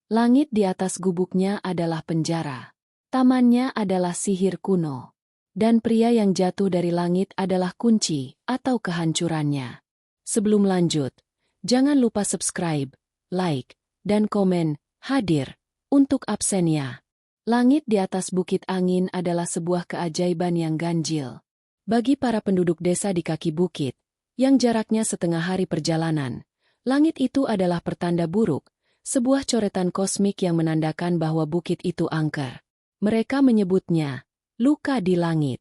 Langit di atas gubuknya adalah penjara. Tamannya adalah sihir kuno. Dan pria yang jatuh dari langit adalah kunci atau kehancurannya. Sebelum lanjut, jangan lupa subscribe, like, dan komen, hadir, untuk absennya. Langit di atas Bukit Angin adalah sebuah keajaiban yang ganjil. Bagi para penduduk desa di kaki bukit, yang jaraknya setengah hari perjalanan, langit itu adalah pertanda buruk, sebuah coretan kosmik yang menandakan bahwa bukit itu angker. Mereka menyebutnya luka di langit.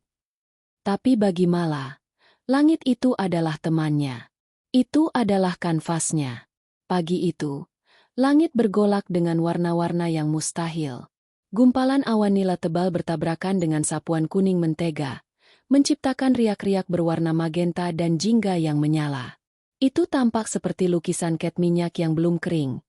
Tapi bagi Mala, langit itu adalah temannya. Itu adalah kanvasnya. Pagi itu, langit bergolak dengan warna-warna yang mustahil. Gumpalan awan nila tebal bertabrakan dengan sapuan kuning mentega, menciptakan riak-riak berwarna magenta dan jingga yang menyala. Itu tampak seperti lukisan cat minyak yang belum kering,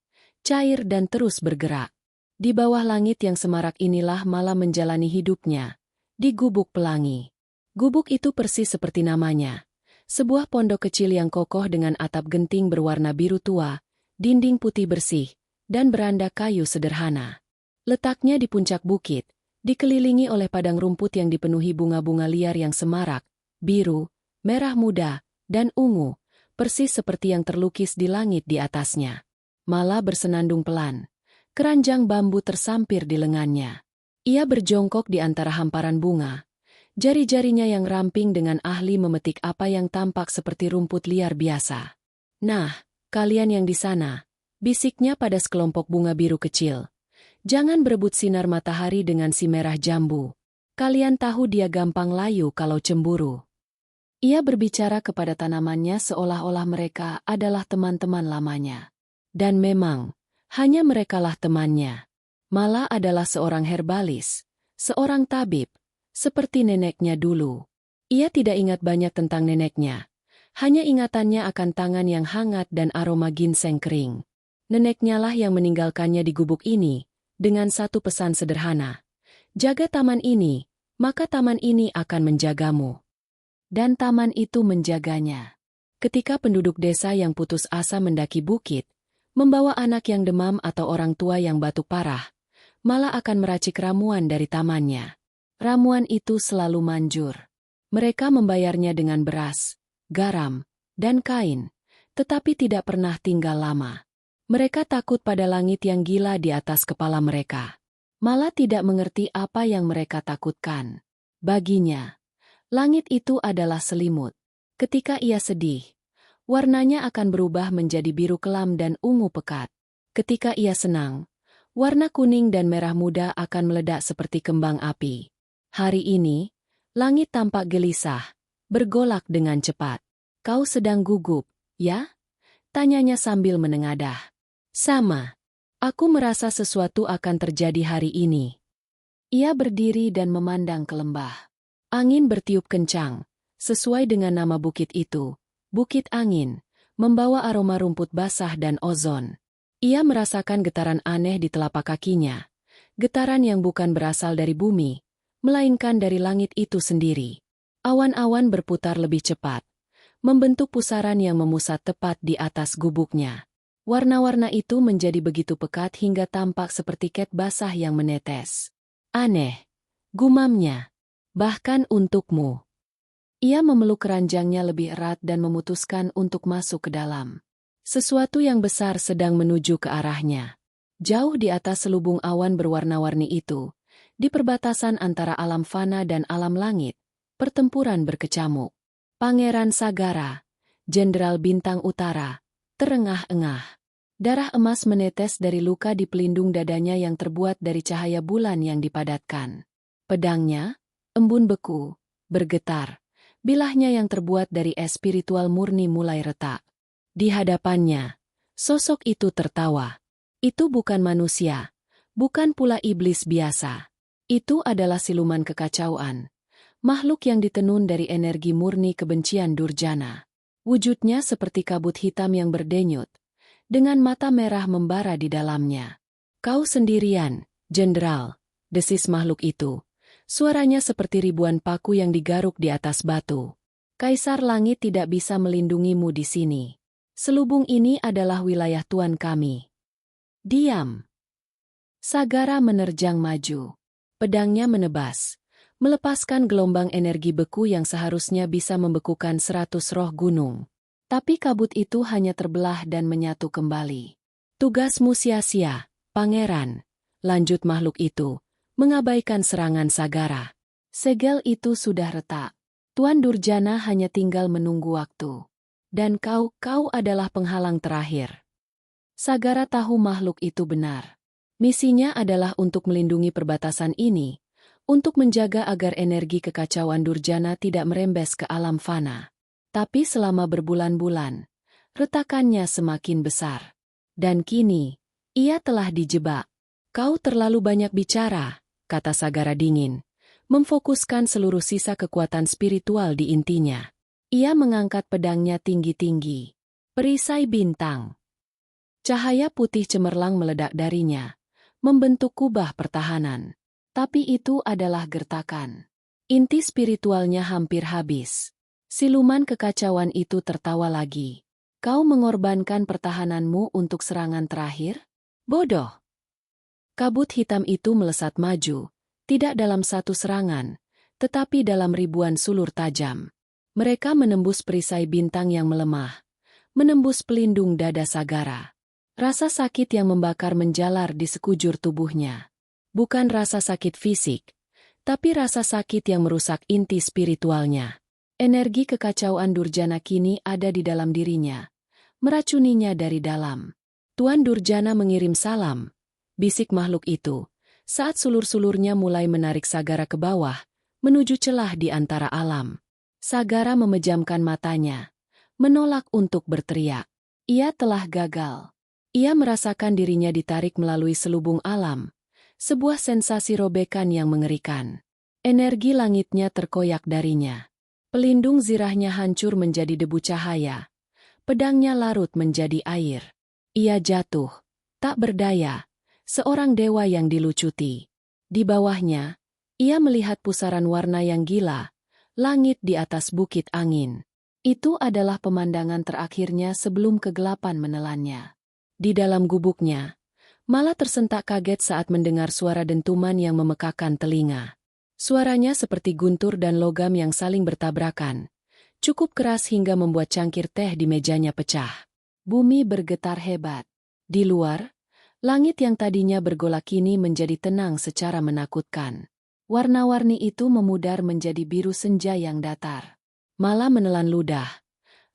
cair dan terus bergerak. Di bawah langit yang semarak inilah Mala menjalani hidupnya, di Gubuk Pelangi. Gubuk itu persis seperti namanya. Sebuah pondok kecil yang kokoh dengan atap genting berwarna biru tua, dinding putih bersih, dan beranda kayu sederhana. Letaknya di puncak bukit, dikelilingi oleh padang rumput yang dipenuhi bunga-bunga liar yang semarak, biru, merah muda, dan ungu, persis seperti yang terlukis di langit di atasnya. Mala bersenandung pelan. Keranjang bambu tersampir di lengannya. Ia berjongkok di antara hamparan bunga. Jari-jarinya yang ramping dengan ahli memetik apa yang tampak seperti rumput liar biasa. "Nah, kalian yang di sana," bisiknya pada sekelompok bunga biru kecil. "Jangan berebut sinar matahari dengan si merah jambu. Kalian tahu dia gampang layu kalau cemburu." Ia berbicara kepada tanamannya seolah-olah mereka adalah teman-teman lamanya. Dan memang, hanya merekalah temannya. Mala adalah seorang herbalis, seorang tabib, seperti neneknya dulu. Ia tidak ingat banyak tentang neneknya. Hanya ingatannya akan tangan yang hangat dan aroma ginseng kering. Neneknya lah yang meninggalkannya di gubuk ini, dengan satu pesan sederhana. "Jaga taman ini, maka taman ini akan menjagamu." Dan taman itu menjaganya. Ketika penduduk desa yang putus asa mendaki bukit, membawa anak yang demam atau orang tua yang batuk parah, Mala akan meracik ramuan dari tamannya. Ramuan itu selalu manjur. Mereka membayarnya dengan beras, garam, dan kain, tetapi tidak pernah tinggal lama. Mereka takut pada langit yang gila di atas kepala mereka. Mala tidak mengerti apa yang mereka takutkan. Baginya, langit itu adalah selimut. Ketika ia sedih, warnanya akan berubah menjadi biru kelam dan ungu pekat. Ketika ia senang, warna kuning dan merah muda akan meledak seperti kembang api. Hari ini, langit tampak gelisah, bergolak dengan cepat. "Kau sedang gugup, ya?" tanyanya sambil menengadah. "Sama. Aku merasa sesuatu akan terjadi hari ini." Ia berdiri dan memandang ke lembah. Angin bertiup kencang, sesuai dengan nama bukit itu, Bukit Angin, membawa aroma rumput basah dan ozon. Ia merasakan getaran aneh di telapak kakinya. Getaran yang bukan berasal dari bumi, melainkan dari langit itu sendiri. Awan-awan berputar lebih cepat, membentuk pusaran yang memusat tepat di atas gubuknya. Warna-warna itu menjadi begitu pekat hingga tampak seperti cat basah yang menetes. "Aneh," gumamnya. "Bahkan untukmu." Ia memeluk keranjangnya lebih erat dan memutuskan untuk masuk ke dalam. Sesuatu yang besar sedang menuju ke arahnya. Jauh di atas selubung awan berwarna-warni itu, di perbatasan antara alam fana dan alam langit, pertempuran berkecamuk. Pangeran Sagara, Jenderal Bintang Utara, terengah-engah. Darah emas menetes dari luka di pelindung dadanya yang terbuat dari cahaya bulan yang dipadatkan. Pedangnya, embun beku, bergetar. Bilahnya yang terbuat dari es spiritual murni mulai retak. Di hadapannya, sosok itu tertawa. Itu bukan manusia, bukan pula iblis biasa. Itu adalah siluman kekacauan. Makhluk yang ditenun dari energi murni kebencian durjana. Wujudnya seperti kabut hitam yang berdenyut, dengan mata merah membara di dalamnya. "Kau sendirian, Jenderal," desis makhluk itu. Suaranya seperti ribuan paku yang digaruk di atas batu. "Kaisar Langit tidak bisa melindungimu di sini. Selubung ini adalah wilayah tuan kami." "Diam." Sagara menerjang maju. Pedangnya menebas, melepaskan gelombang energi beku yang seharusnya bisa membekukan 100 roh gunung. Tapi kabut itu hanya terbelah dan menyatu kembali. Tugasmu sia-sia, pangeran, lanjut makhluk itu, mengabaikan serangan Sagara. Segel itu sudah retak. Tuan Durjana hanya tinggal menunggu waktu. Dan kau adalah penghalang terakhir. Sagara tahu makhluk itu benar. Misinya adalah untuk melindungi perbatasan ini, untuk menjaga agar energi kekacauan Durjana tidak merembes ke alam fana. Tapi selama berbulan-bulan, retakannya semakin besar. Dan kini, ia telah dijebak. Kau terlalu banyak bicara, kata Sagara dingin, memfokuskan seluruh sisa kekuatan spiritual di intinya. Ia mengangkat pedangnya tinggi-tinggi. Perisai bintang. Cahaya putih cemerlang meledak darinya, membentuk kubah pertahanan. Tapi itu adalah gertakan. Inti spiritualnya hampir habis. Siluman kekacauan itu tertawa lagi. Kau mengorbankan pertahananmu untuk serangan terakhir? Bodoh. Kabut hitam itu melesat maju, tidak dalam satu serangan, tetapi dalam ribuan sulur tajam. Mereka menembus perisai bintang yang melemah, menembus pelindung dada Sagara. Rasa sakit yang membakar menjalar di sekujur tubuhnya. Bukan rasa sakit fisik, tapi rasa sakit yang merusak inti spiritualnya. Energi kekacauan Durjana kini ada di dalam dirinya, meracuninya dari dalam. Tuan Durjana mengirim salam, bisik makhluk itu, saat sulur-sulurnya mulai menarik Sagara ke bawah, menuju celah di antara alam. Sagara memejamkan matanya, menolak untuk berteriak. Ia telah gagal. Ia merasakan dirinya ditarik melalui selubung alam, sebuah sensasi robekan yang mengerikan. Energi langitnya terkoyak darinya. Pelindung zirahnya hancur menjadi debu cahaya. Pedangnya larut menjadi air. Ia jatuh, tak berdaya, seorang dewa yang dilucuti. Di bawahnya, ia melihat pusaran warna yang gila, langit di atas bukit angin. Itu adalah pemandangan terakhirnya sebelum kegelapan menelannya. Di dalam gubuknya, malah tersentak kaget saat mendengar suara dentuman yang memekakan telinga. Suaranya seperti guntur dan logam yang saling bertabrakan, cukup keras hingga membuat cangkir teh di mejanya pecah. Bumi bergetar hebat. Di luar, langit yang tadinya bergolak kini menjadi tenang secara menakutkan. Warna-warni itu memudar menjadi biru senja yang datar. Malah menelan ludah.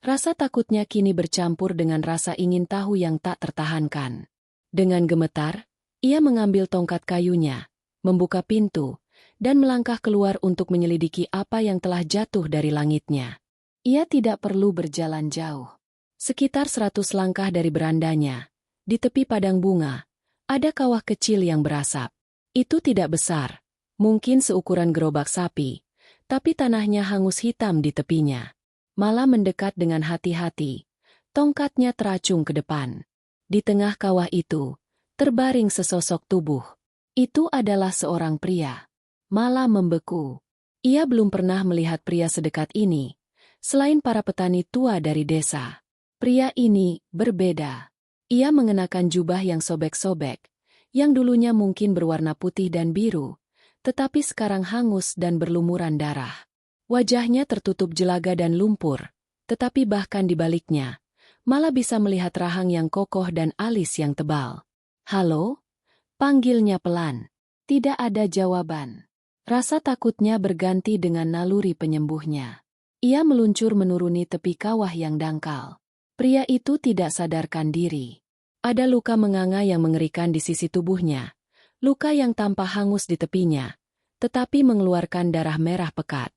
Rasa takutnya kini bercampur dengan rasa ingin tahu yang tak tertahankan. Dengan gemetar, ia mengambil tongkat kayunya, membuka pintu, dan melangkah keluar untuk menyelidiki apa yang telah jatuh dari langitnya. Ia tidak perlu berjalan jauh. Sekitar 100 langkah dari berandanya, di tepi padang bunga, ada kawah kecil yang berasap. Itu tidak besar, mungkin seukuran gerobak sapi, tapi tanahnya hangus hitam di tepinya. Malah mendekat dengan hati-hati, tongkatnya teracung ke depan. Di tengah kawah itu, terbaring sesosok tubuh. Itu adalah seorang pria. Malah membeku. Ia belum pernah melihat pria sedekat ini, selain para petani tua dari desa. Pria ini berbeda. Ia mengenakan jubah yang sobek-sobek, yang dulunya mungkin berwarna putih dan biru, tetapi sekarang hangus dan berlumuran darah. Wajahnya tertutup jelaga dan lumpur, tetapi bahkan di baliknya, malah bisa melihat rahang yang kokoh dan alis yang tebal. "Halo?" panggilnya pelan. Tidak ada jawaban. Rasa takutnya berganti dengan naluri penyembuhnya. Ia meluncur menuruni tepi kawah yang dangkal. Pria itu tidak sadarkan diri. Ada luka menganga yang mengerikan di sisi tubuhnya. Luka yang tampak hangus di tepinya, tetapi mengeluarkan darah merah pekat.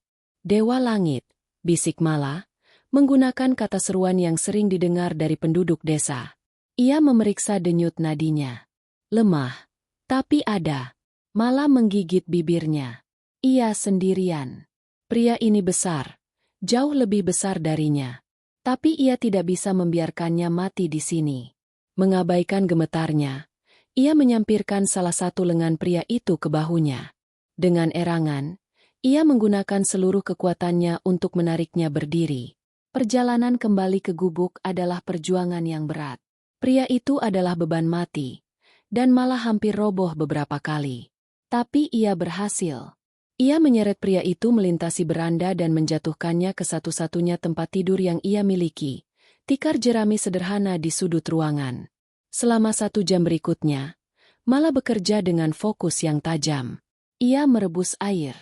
"Dewa Langit," bisik Mala, menggunakan kata seruan yang sering didengar dari penduduk desa. Ia memeriksa denyut nadinya. Lemah, tapi ada. Mala menggigit bibirnya. Ia sendirian. Pria ini besar, jauh lebih besar darinya. Tapi ia tidak bisa membiarkannya mati di sini. Mengabaikan gemetarnya, ia menyampirkan salah satu lengan pria itu ke bahunya. Dengan erangan, ia menggunakan seluruh kekuatannya untuk menariknya berdiri. Perjalanan kembali ke gubuk adalah perjuangan yang berat. Pria itu adalah beban mati, dan malah hampir roboh beberapa kali. Tapi ia berhasil. Ia menyeret pria itu melintasi beranda dan menjatuhkannya ke satu-satunya tempat tidur yang ia miliki, tikar jerami sederhana di sudut ruangan. Selama 1 jam berikutnya, Mala bekerja dengan fokus yang tajam. Ia merebus air.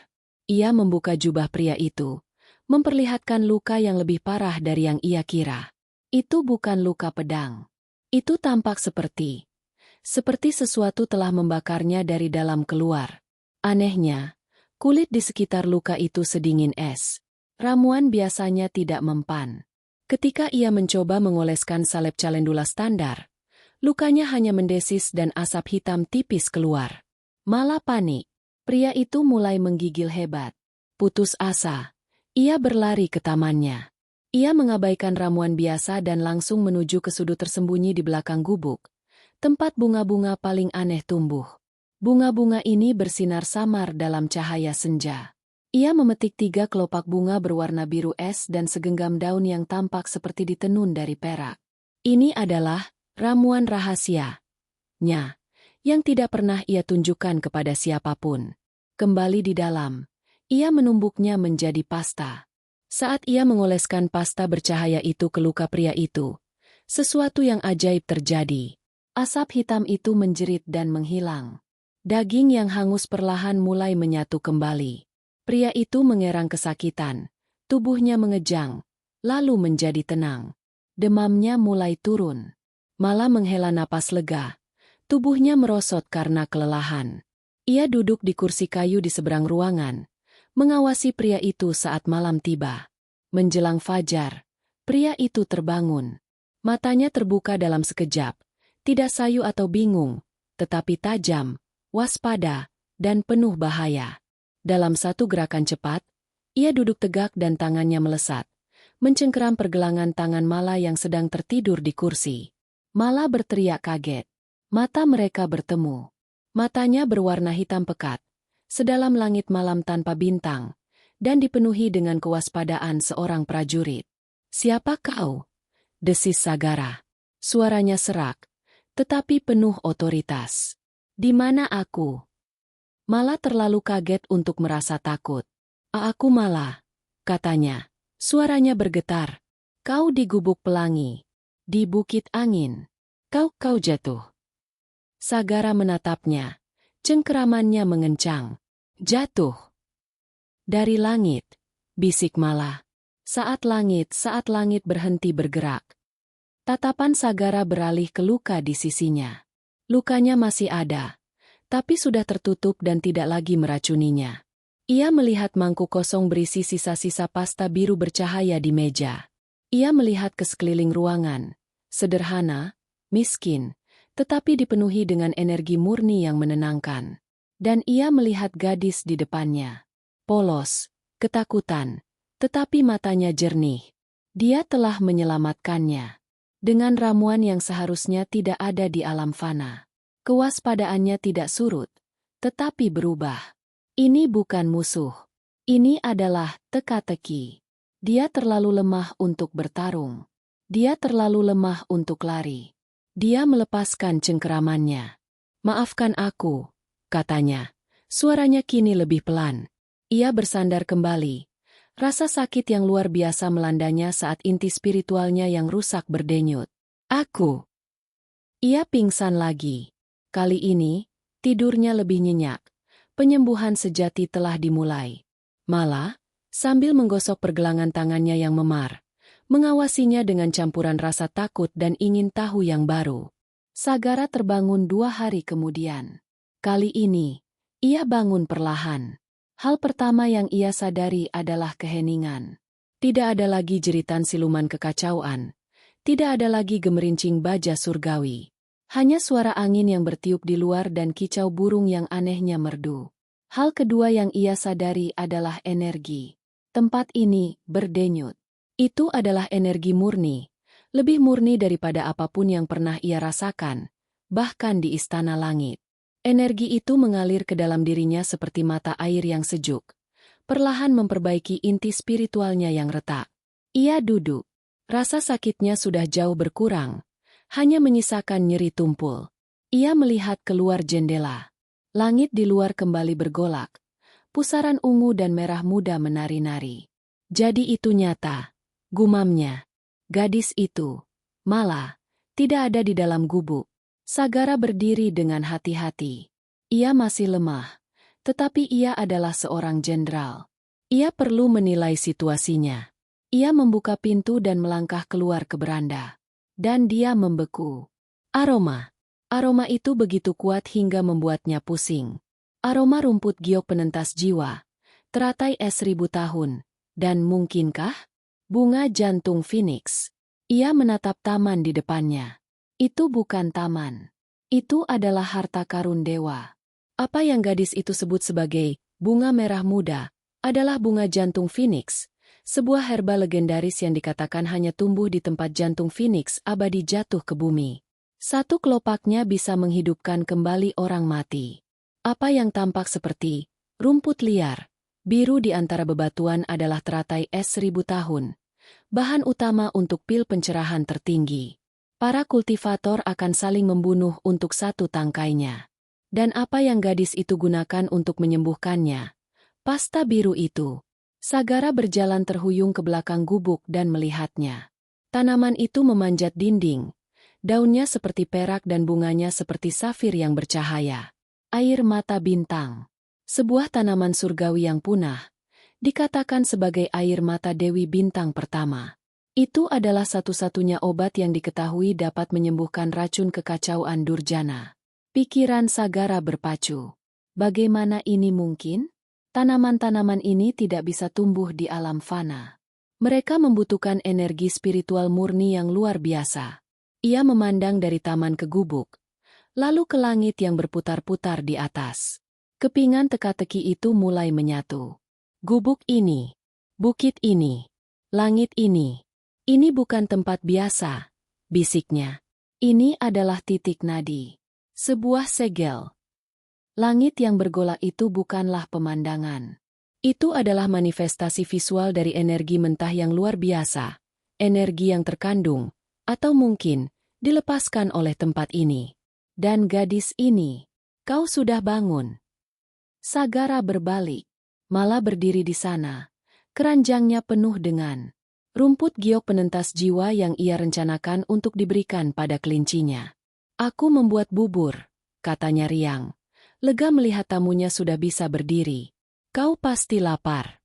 Ia membuka jubah pria itu, memperlihatkan luka yang lebih parah dari yang ia kira. Itu bukan luka pedang. Itu tampak seperti sesuatu telah membakarnya dari dalam keluar. Anehnya, kulit di sekitar luka itu sedingin es. Ramuan biasanya tidak mempan. Ketika ia mencoba mengoleskan salep calendula standar, lukanya hanya mendesis dan asap hitam tipis keluar. Mala panik. Pria itu mulai menggigil hebat. Putus asa. Ia berlari ke tamannya. Ia mengabaikan ramuan biasa dan langsung menuju ke sudut tersembunyi di belakang gubuk, tempat bunga-bunga paling aneh tumbuh. Bunga-bunga ini bersinar samar dalam cahaya senja. Ia memetik 3 kelopak bunga berwarna biru es dan segenggam daun yang tampak seperti ditenun dari perak. Ini adalah ramuan rahasia-nya, yang tidak pernah ia tunjukkan kepada siapapun. Kembali di dalam, ia menumbuknya menjadi pasta. Saat ia mengoleskan pasta bercahaya itu ke luka pria itu, sesuatu yang ajaib terjadi. Asap hitam itu menjerit dan menghilang. Daging yang hangus perlahan mulai menyatu kembali. Pria itu mengerang kesakitan, tubuhnya mengejang, lalu menjadi tenang. Demamnya mulai turun. Mala menghela napas lega. Tubuhnya merosot karena kelelahan. Ia duduk di kursi kayu di seberang ruangan, mengawasi pria itu saat malam tiba. Menjelang fajar, pria itu terbangun. Matanya terbuka dalam sekejap, tidak sayu atau bingung, tetapi tajam, waspada, dan penuh bahaya. Dalam satu gerakan cepat, ia duduk tegak dan tangannya melesat, mencengkeram pergelangan tangan Mala yang sedang tertidur di kursi. Mala berteriak kaget. Mata mereka bertemu. Matanya berwarna hitam pekat, sedalam langit malam tanpa bintang, dan dipenuhi dengan kewaspadaan seorang prajurit. "Siapa kau?" desis Sagara. Suaranya serak, tetapi penuh otoritas. "Di mana aku?" Mala terlalu kaget untuk merasa takut. Aku Mala," katanya. Suaranya bergetar. "Kau di Gubuk Pelangi. Di Bukit Angin. Kau jatuh." Sagara menatapnya. Cengkeramannya mengencang. "Jatuh dari langit," bisik Mala. Saat langit berhenti bergerak. Tatapan Sagara beralih ke luka di sisinya. Lukanya masih ada, tapi sudah tertutup dan tidak lagi meracuninya. Ia melihat mangkuk kosong berisi sisa-sisa pasta biru bercahaya di meja. Ia melihat ke sekeliling ruangan. Sederhana, miskin, tetapi dipenuhi dengan energi murni yang menenangkan. Dan ia melihat gadis di depannya. Polos, ketakutan, tetapi matanya jernih. Dia telah menyelamatkannya. Dengan ramuan yang seharusnya tidak ada di alam fana. Kewaspadaannya tidak surut, tetapi berubah. Ini bukan musuh. Ini adalah teka-teki. Dia terlalu lemah untuk bertarung. Dia terlalu lemah untuk lari. Dia melepaskan cengkeramannya. "Maafkan aku," katanya. Suaranya kini lebih pelan. Ia bersandar kembali. Rasa sakit yang luar biasa melandanya saat inti spiritualnya yang rusak berdenyut. "Aku." Ia pingsan lagi. Kali ini, tidurnya lebih nyenyak. Penyembuhan sejati telah dimulai. Mala, sambil menggosok pergelangan tangannya yang memar, mengawasinya dengan campuran rasa takut dan ingin tahu yang baru. Sagara terbangun 2 hari kemudian. Kali ini, ia bangun perlahan. Hal pertama yang ia sadari adalah keheningan. Tidak ada lagi jeritan siluman kekacauan. Tidak ada lagi gemerincing baja surgawi. Hanya suara angin yang bertiup di luar dan kicau burung yang anehnya merdu. Hal kedua yang ia sadari adalah energi. Tempat ini berdenyut. Itu adalah energi murni, lebih murni daripada apapun yang pernah ia rasakan, bahkan di Istana Langit. Energi itu mengalir ke dalam dirinya seperti mata air yang sejuk, perlahan memperbaiki inti spiritualnya yang retak. Ia duduk. Rasa sakitnya sudah jauh berkurang, hanya menyisakan nyeri tumpul. Ia melihat keluar jendela. Langit di luar kembali bergolak. Pusaran ungu dan merah muda menari-nari. Jadi itu nyata, gumamnya. Gadis itu, malah, tidak ada di dalam gubuk. Sagara berdiri dengan hati-hati. Ia masih lemah, tetapi ia adalah seorang jenderal. Ia perlu menilai situasinya. Ia membuka pintu dan melangkah keluar ke beranda. Dan dia membeku. Aroma itu begitu kuat hingga membuatnya pusing. Aroma rumput giok penentas jiwa, teratai es 1000 tahun, dan mungkinkah? Bunga jantung Phoenix. Ia menatap taman di depannya. Itu bukan taman. Itu adalah harta karun dewa. Apa yang gadis itu sebut sebagai bunga merah muda adalah bunga jantung Phoenix, sebuah herba legendaris yang dikatakan hanya tumbuh di tempat jantung Phoenix abadi jatuh ke bumi. Satu kelopaknya bisa menghidupkan kembali orang mati. Apa yang tampak seperti rumput liar, biru di antara bebatuan adalah teratai es 1000 tahun. Bahan utama untuk pil pencerahan tertinggi. Para kultivator akan saling membunuh untuk satu tangkainya. Dan apa yang gadis itu gunakan untuk menyembuhkannya? Pasta biru itu. Sagara berjalan terhuyung ke belakang gubuk dan melihatnya. Tanaman itu memanjat dinding. Daunnya seperti perak dan bunganya seperti safir yang bercahaya. Air mata bintang. Sebuah tanaman surgawi yang punah. Dikatakan sebagai air mata Dewi Bintang pertama. Itu adalah satu-satunya obat yang diketahui dapat menyembuhkan racun kekacauan Durjana. Pikiran Sagara berpacu. Bagaimana ini mungkin? Tanaman-tanaman ini tidak bisa tumbuh di alam fana. Mereka membutuhkan energi spiritual murni yang luar biasa. Ia memandang dari taman ke gubuk, lalu ke langit yang berputar-putar di atas. Kepingan teka-teki itu mulai menyatu. Gubuk ini, bukit ini, langit ini bukan tempat biasa, bisiknya. Ini adalah titik nadi. Sebuah segel. Langit yang bergolak itu bukanlah pemandangan. Itu adalah manifestasi visual dari energi mentah yang luar biasa, energi yang terkandung, atau mungkin dilepaskan oleh tempat ini. Dan gadis ini, kau sudah bangun. Sagara berbalik, malah berdiri di sana. Keranjangnya penuh dengan rumput giok penentas jiwa yang ia rencanakan untuk diberikan pada kelincinya. Aku membuat bubur, katanya riang. Lega melihat tamunya sudah bisa berdiri. Kau pasti lapar.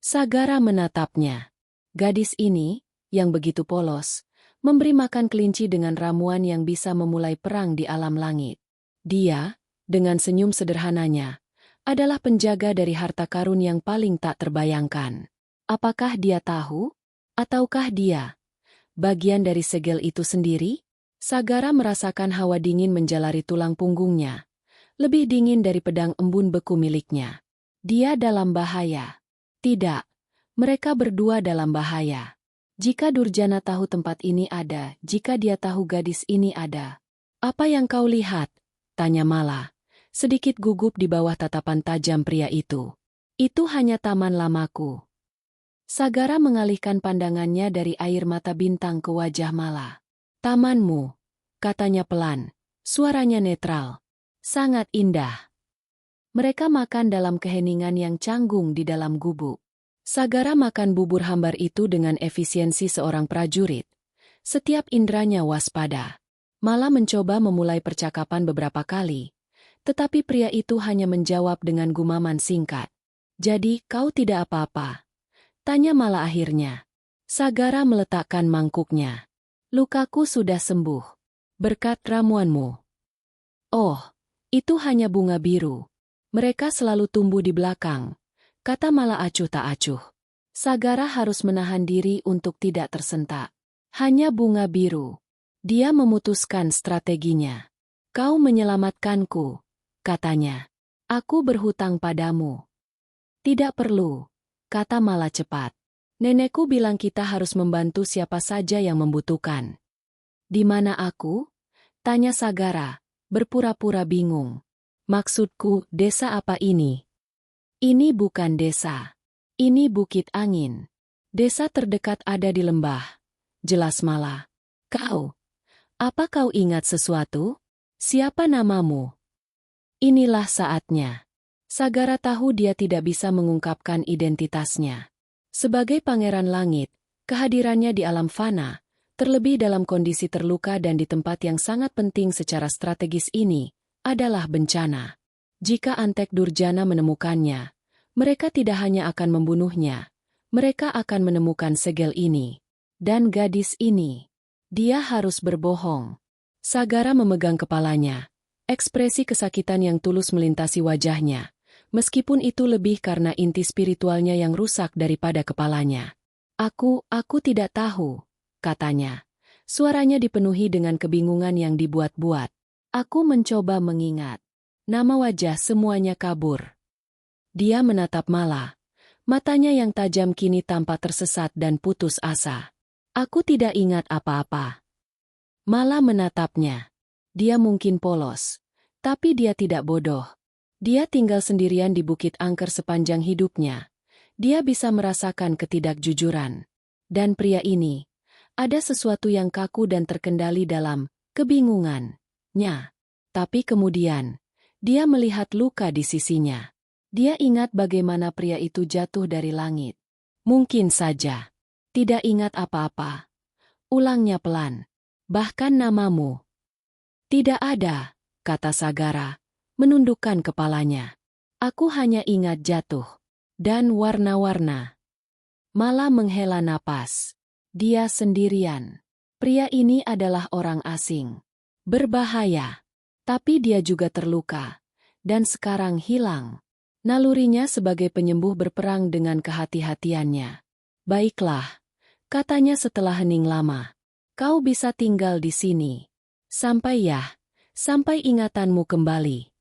Sagara menatapnya. Gadis ini, yang begitu polos, memberi makan kelinci dengan ramuan yang bisa memulai perang di alam langit. Dia, dengan senyum sederhananya, adalah penjaga dari harta karun yang paling tak terbayangkan. Apakah dia tahu? Ataukah dia bagian dari segel itu sendiri? Sagara merasakan hawa dingin menjalari tulang punggungnya. Lebih dingin dari pedang embun beku miliknya. Dia dalam bahaya. Tidak, mereka berdua dalam bahaya. Jika Durjana tahu tempat ini ada, jika dia tahu gadis ini ada. Apa yang kau lihat? Tanya Mala, sedikit gugup di bawah tatapan tajam pria itu. Itu hanya taman lamaku. Sagara mengalihkan pandangannya dari air mata bintang ke wajah Mala. Tamanmu, katanya pelan, suaranya netral. Sangat indah. Mereka makan dalam keheningan yang canggung di dalam gubuk. Sagara makan bubur hambar itu dengan efisiensi seorang prajurit. Setiap indranya waspada. Mala mencoba memulai percakapan beberapa kali. Tetapi pria itu hanya menjawab dengan gumaman singkat. Jadi kau tidak apa-apa? Tanya Mala akhirnya. Sagara meletakkan mangkuknya. Lukaku sudah sembuh. Berkat ramuanmu. Oh. Itu hanya bunga biru. Mereka selalu tumbuh di belakang, kata Mala acuh tak acuh. Sagara harus menahan diri untuk tidak tersentak. Hanya bunga biru. Dia memutuskan strateginya. Kau menyelamatkanku, katanya. Aku berhutang padamu. Tidak perlu, kata Mala cepat. Nenekku bilang kita harus membantu siapa saja yang membutuhkan. Di mana aku? Tanya Sagara. Berpura-pura bingung. Maksudku, desa apa ini? Ini bukan desa. Ini Bukit Angin. Desa terdekat ada di lembah. Jelas Mala. Kau. Apa kau ingat sesuatu? Siapa namamu? Inilah saatnya. Sagara tahu dia tidak bisa mengungkapkan identitasnya. Sebagai pangeran langit, kehadirannya di alam fana, terlebih dalam kondisi terluka dan di tempat yang sangat penting secara strategis ini, adalah bencana. Jika Antek Durjana menemukannya, mereka tidak hanya akan membunuhnya, mereka akan menemukan segel ini. Dan gadis ini. Dia harus berbohong. Sagara memegang kepalanya. Ekspresi kesakitan yang tulus melintasi wajahnya, meskipun itu lebih karena inti spiritualnya yang rusak daripada kepalanya. Aku tidak tahu, katanya. Suaranya dipenuhi dengan kebingungan yang dibuat-buat. Aku mencoba mengingat. Nama wajah semuanya kabur. Dia menatap Mala. Matanya yang tajam kini tampak tersesat dan putus asa. Aku tidak ingat apa-apa. Mala menatapnya. Dia mungkin polos. Tapi dia tidak bodoh. Dia tinggal sendirian di Bukit Angker sepanjang hidupnya. Dia bisa merasakan ketidakjujuran. Dan pria ini, ada sesuatu yang kaku dan terkendali dalam kebingungannya. Tapi kemudian, dia melihat luka di sisinya. Dia ingat bagaimana pria itu jatuh dari langit. Mungkin saja. Tidak ingat apa-apa. Ulangnya pelan. Bahkan namamu. Tidak ada, kata Sagara, menundukkan kepalanya. Aku hanya ingat jatuh. Dan warna-warna. Mala menghela napas. Dia sendirian. Pria ini adalah orang asing. Berbahaya. Tapi dia juga terluka. Dan sekarang hilang. Nalurinya sebagai penyembuh berperang dengan kehati-hatiannya. Baiklah, katanya setelah hening lama. Kau bisa tinggal di sini. Sampai ingatanmu kembali.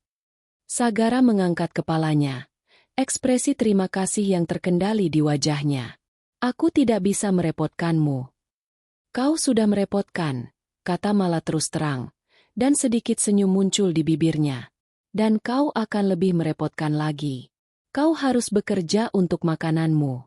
Sagara mengangkat kepalanya. Ekspresi terima kasih yang terkendali di wajahnya. Aku tidak bisa merepotkanmu. Kau sudah merepotkan, kata Mala terus terang. Dan sedikit senyum muncul di bibirnya. Dan kau akan lebih merepotkan lagi. Kau harus bekerja untuk makananmu.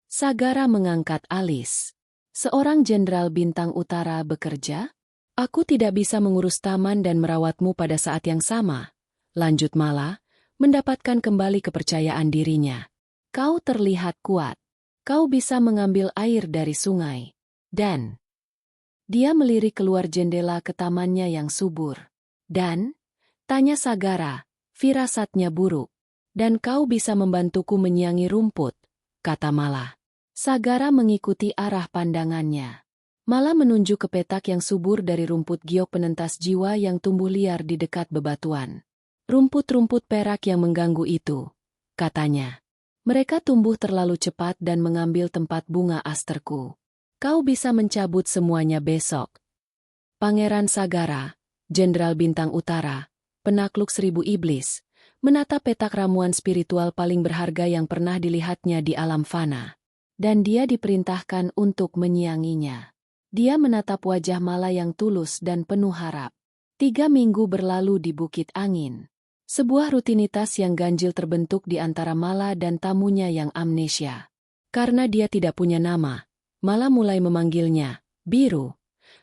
Sagara mengangkat alis. Seorang jenderal bintang utara bekerja? Aku tidak bisa mengurus taman dan merawatmu pada saat yang sama. Lanjut Mala, mendapatkan kembali kepercayaan dirinya. Kau terlihat kuat. Kau bisa mengambil air dari sungai. Dan dia melirik keluar jendela ke tamannya yang subur. Dan, tanya Sagara, firasatnya buruk. Dan kau bisa membantuku menyiangi rumput, kata Mala. Sagara mengikuti arah pandangannya. Mala menunjuk ke petak yang subur dari rumput giok penentas jiwa yang tumbuh liar di dekat bebatuan. Rumput-rumput perak yang mengganggu itu, katanya. Mereka tumbuh terlalu cepat dan mengambil tempat bunga asterku. Kau bisa mencabut semuanya besok. Pangeran Sagara, Jenderal Bintang Utara, penakluk 1000 iblis, menatap petak ramuan spiritual paling berharga yang pernah dilihatnya di alam fana. Dan dia diperintahkan untuk menyianginya. Dia menatap wajah Mala yang tulus dan penuh harap. 3 minggu berlalu di Bukit Angin. Sebuah rutinitas yang ganjil terbentuk di antara Mala dan tamunya yang amnesia. Karena dia tidak punya nama, Mala mulai memanggilnya Biru,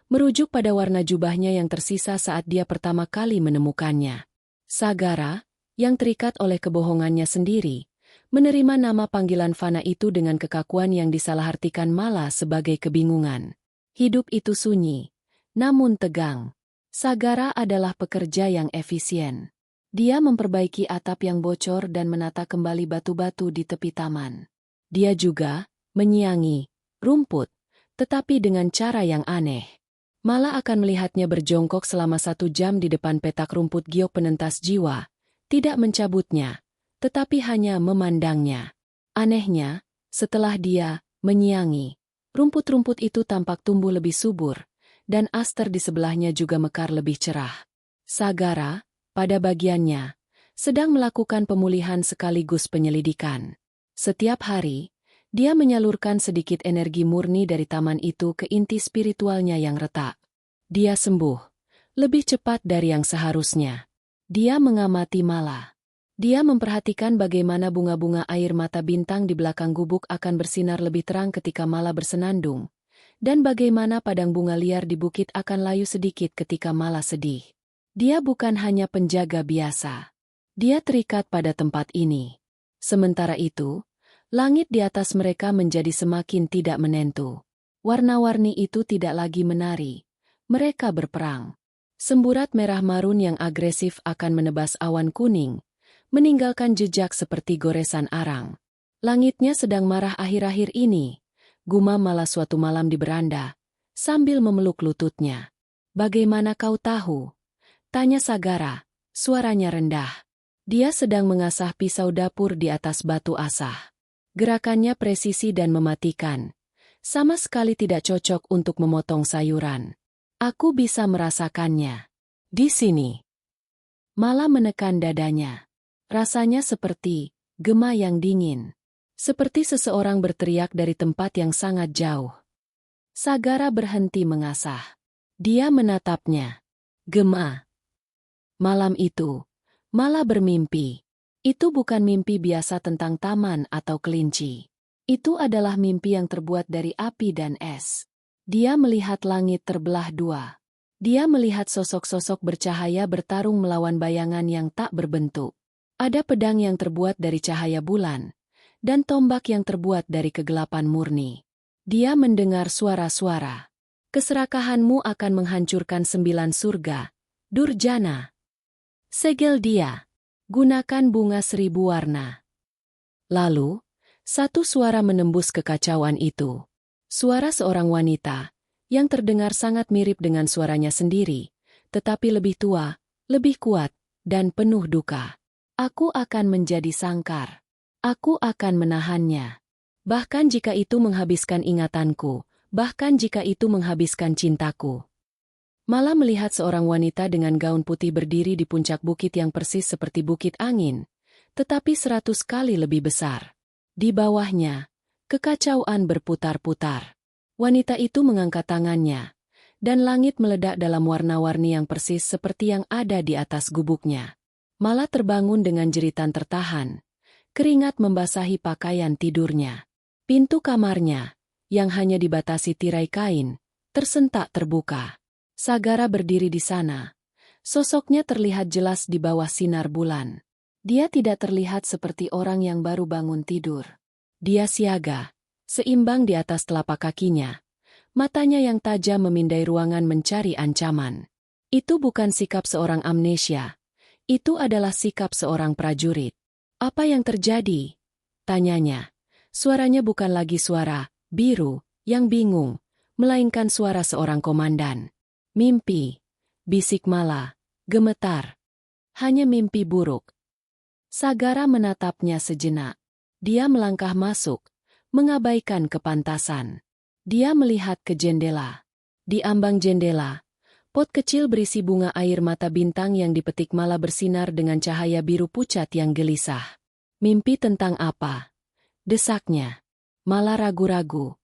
merujuk pada warna jubahnya yang tersisa saat dia pertama kali menemukannya. Sagara, yang terikat oleh kebohongannya sendiri, menerima nama panggilan fana itu dengan kekakuan yang disalahartikan Mala sebagai kebingungan. Hidup itu sunyi, namun tegang. Sagara adalah pekerja yang efisien. Dia memperbaiki atap yang bocor dan menata kembali batu-batu di tepi taman. Dia juga menyiangi rumput, tetapi dengan cara yang aneh. Mala akan melihatnya berjongkok selama 1 jam di depan petak rumput giok penentas jiwa, tidak mencabutnya, tetapi hanya memandangnya. Anehnya, setelah dia menyiangi, rumput-rumput itu tampak tumbuh lebih subur, dan aster di sebelahnya juga mekar lebih cerah. Sagara, pada bagiannya, sedang melakukan pemulihan sekaligus penyelidikan. Setiap hari, dia menyalurkan sedikit energi murni dari taman itu ke inti spiritualnya yang retak. Dia sembuh, lebih cepat dari yang seharusnya. Dia mengamati Mala. Dia memperhatikan bagaimana bunga-bunga air mata bintang di belakang gubuk akan bersinar lebih terang ketika Mala bersenandung, dan bagaimana padang bunga liar di bukit akan layu sedikit ketika Mala sedih. Dia bukan hanya penjaga biasa. Dia terikat pada tempat ini. Sementara itu, langit di atas mereka menjadi semakin tidak menentu. Warna-warni itu tidak lagi menari. Mereka berperang. Semburat merah marun yang agresif akan menebas awan kuning, meninggalkan jejak seperti goresan arang. Langitnya sedang marah akhir-akhir ini, gumam malah suatu malam di beranda, sambil memeluk lututnya. Bagaimana kau tahu? Tanya Sagara, suaranya rendah. Dia sedang mengasah pisau dapur di atas batu asah. Gerakannya presisi dan mematikan. Sama sekali tidak cocok untuk memotong sayuran. Aku bisa merasakannya. Di sini. Malah menekan dadanya. Rasanya seperti gema yang dingin. Seperti seseorang berteriak dari tempat yang sangat jauh. Sagara berhenti mengasah. Dia menatapnya. Gema. Malam itu. Malah bermimpi. Itu bukan mimpi biasa tentang taman atau kelinci. Itu adalah mimpi yang terbuat dari api dan es. Dia melihat langit terbelah dua. Dia melihat sosok-sosok bercahaya bertarung melawan bayangan yang tak berbentuk. Ada pedang yang terbuat dari cahaya bulan, dan tombak yang terbuat dari kegelapan murni. Dia mendengar suara-suara. Keserakahanmu akan menghancurkan 9 surga, Durjana. Segel dia. Gunakan bunga 1000 warna. Lalu, satu suara menembus kekacauan itu. Suara seorang wanita, yang terdengar sangat mirip dengan suaranya sendiri, tetapi lebih tua, lebih kuat, dan penuh duka. Aku akan menjadi sangkar. Aku akan menahannya. Bahkan jika itu menghabiskan ingatanku, bahkan jika itu menghabiskan cintaku. Malah melihat seorang wanita dengan gaun putih berdiri di puncak bukit yang persis seperti bukit angin, tetapi 100 kali lebih besar. Di bawahnya, kekacauan berputar-putar. Wanita itu mengangkat tangannya, dan langit meledak dalam warna-warni yang persis seperti yang ada di atas gubuknya. Malah terbangun dengan jeritan tertahan. Keringat membasahi pakaian tidurnya. Pintu kamarnya, yang hanya dibatasi tirai kain, tersentak terbuka. Sagara berdiri di sana. Sosoknya terlihat jelas di bawah sinar bulan. Dia tidak terlihat seperti orang yang baru bangun tidur. Dia siaga, seimbang di atas telapak kakinya. Matanya yang tajam memindai ruangan mencari ancaman. Itu bukan sikap seorang amnesia. Itu adalah sikap seorang prajurit. Apa yang terjadi? Tanyanya. Suaranya bukan lagi suara biru yang bingung, melainkan suara seorang komandan. Mimpi, bisik Mala, gemetar. Hanya mimpi buruk. Sagara menatapnya sejenak. Dia melangkah masuk, mengabaikan kepantasan. Dia melihat ke jendela. Di ambang jendela, pot kecil berisi bunga air mata bintang yang dipetik Mala bersinar dengan cahaya biru pucat yang gelisah. Mimpi tentang apa? Desaknya. Mala ragu-ragu,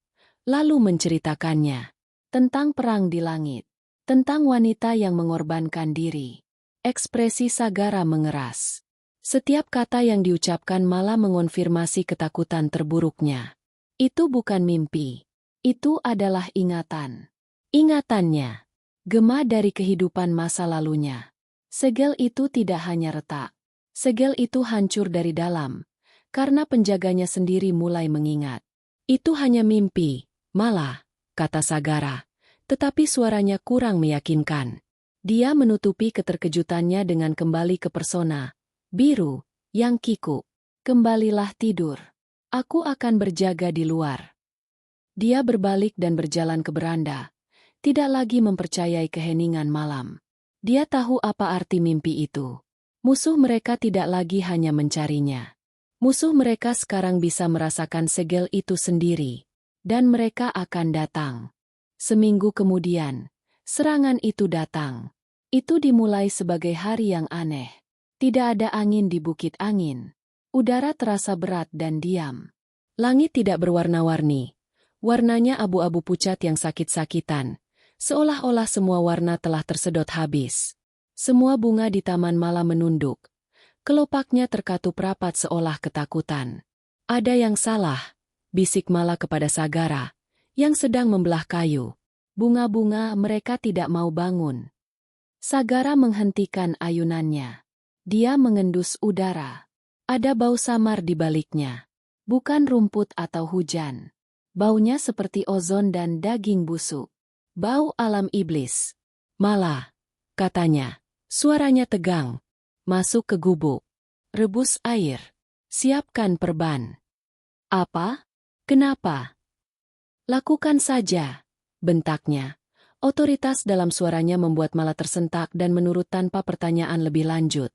lalu menceritakannya. Tentang perang di langit. Tentang wanita yang mengorbankan diri. Ekspresi Sagara mengeras. Setiap kata yang diucapkan malah mengonfirmasi ketakutan terburuknya. Itu bukan mimpi. Itu adalah ingatan. Ingatannya. Gema dari kehidupan masa lalunya. Segel itu tidak hanya retak. Segel itu hancur dari dalam. Karena penjaganya sendiri mulai mengingat. Itu hanya mimpi, malah, kata Sagara. Tetapi suaranya kurang meyakinkan. Dia menutupi keterkejutannya dengan kembali ke persona. Biru, yang kikuk. Kembalilah tidur. Aku akan berjaga di luar. Dia berbalik dan berjalan ke beranda. Tidak lagi mempercayai keheningan malam. Dia tahu apa arti mimpi itu. Musuh mereka tidak lagi hanya mencarinya. Musuh mereka sekarang bisa merasakan segel itu sendiri. Dan mereka akan datang. Seminggu kemudian, serangan itu datang. Itu dimulai sebagai hari yang aneh. Tidak ada angin di Bukit Angin. Udara terasa berat dan diam. Langit tidak berwarna-warni. Warnanya abu-abu pucat yang sakit-sakitan. Seolah-olah semua warna telah tersedot habis. Semua bunga di taman malah menunduk. Kelopaknya terkatup rapat seolah ketakutan. Ada yang salah, bisik Mala kepada Sagara, yang sedang membelah kayu. Bunga-bunga mereka tidak mau bangun. Sagara menghentikan ayunannya. Dia mengendus udara. Ada bau samar di baliknya. Bukan rumput atau hujan. Baunya seperti ozon dan daging busuk. Bau alam iblis. Malah, katanya. Suaranya tegang. Masuk ke gubuk. Rebus air. Siapkan perban. Apa? Kenapa? Lakukan saja, bentaknya. Otoritas dalam suaranya membuat Mala tersentak dan menurut tanpa pertanyaan lebih lanjut.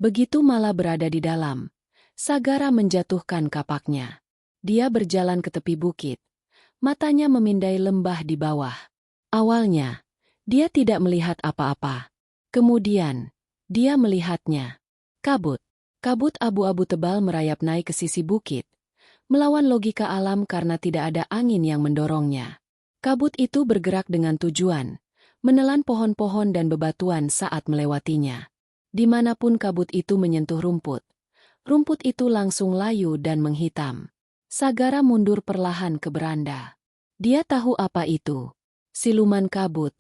Begitu Mala berada di dalam, Sagara menjatuhkan kapaknya. Dia berjalan ke tepi bukit. Matanya memindai lembah di bawah. Awalnya, dia tidak melihat apa-apa. Kemudian, dia melihatnya. Kabut. Kabut abu-abu tebal merayap naik ke sisi bukit, melawan logika alam karena tidak ada angin yang mendorongnya. Kabut itu bergerak dengan tujuan, menelan pohon-pohon dan bebatuan saat melewatinya. Dimanapun kabut itu menyentuh rumput, rumput itu langsung layu dan menghitam. Sagara mundur perlahan ke beranda. Dia tahu apa itu. Siluman kabut,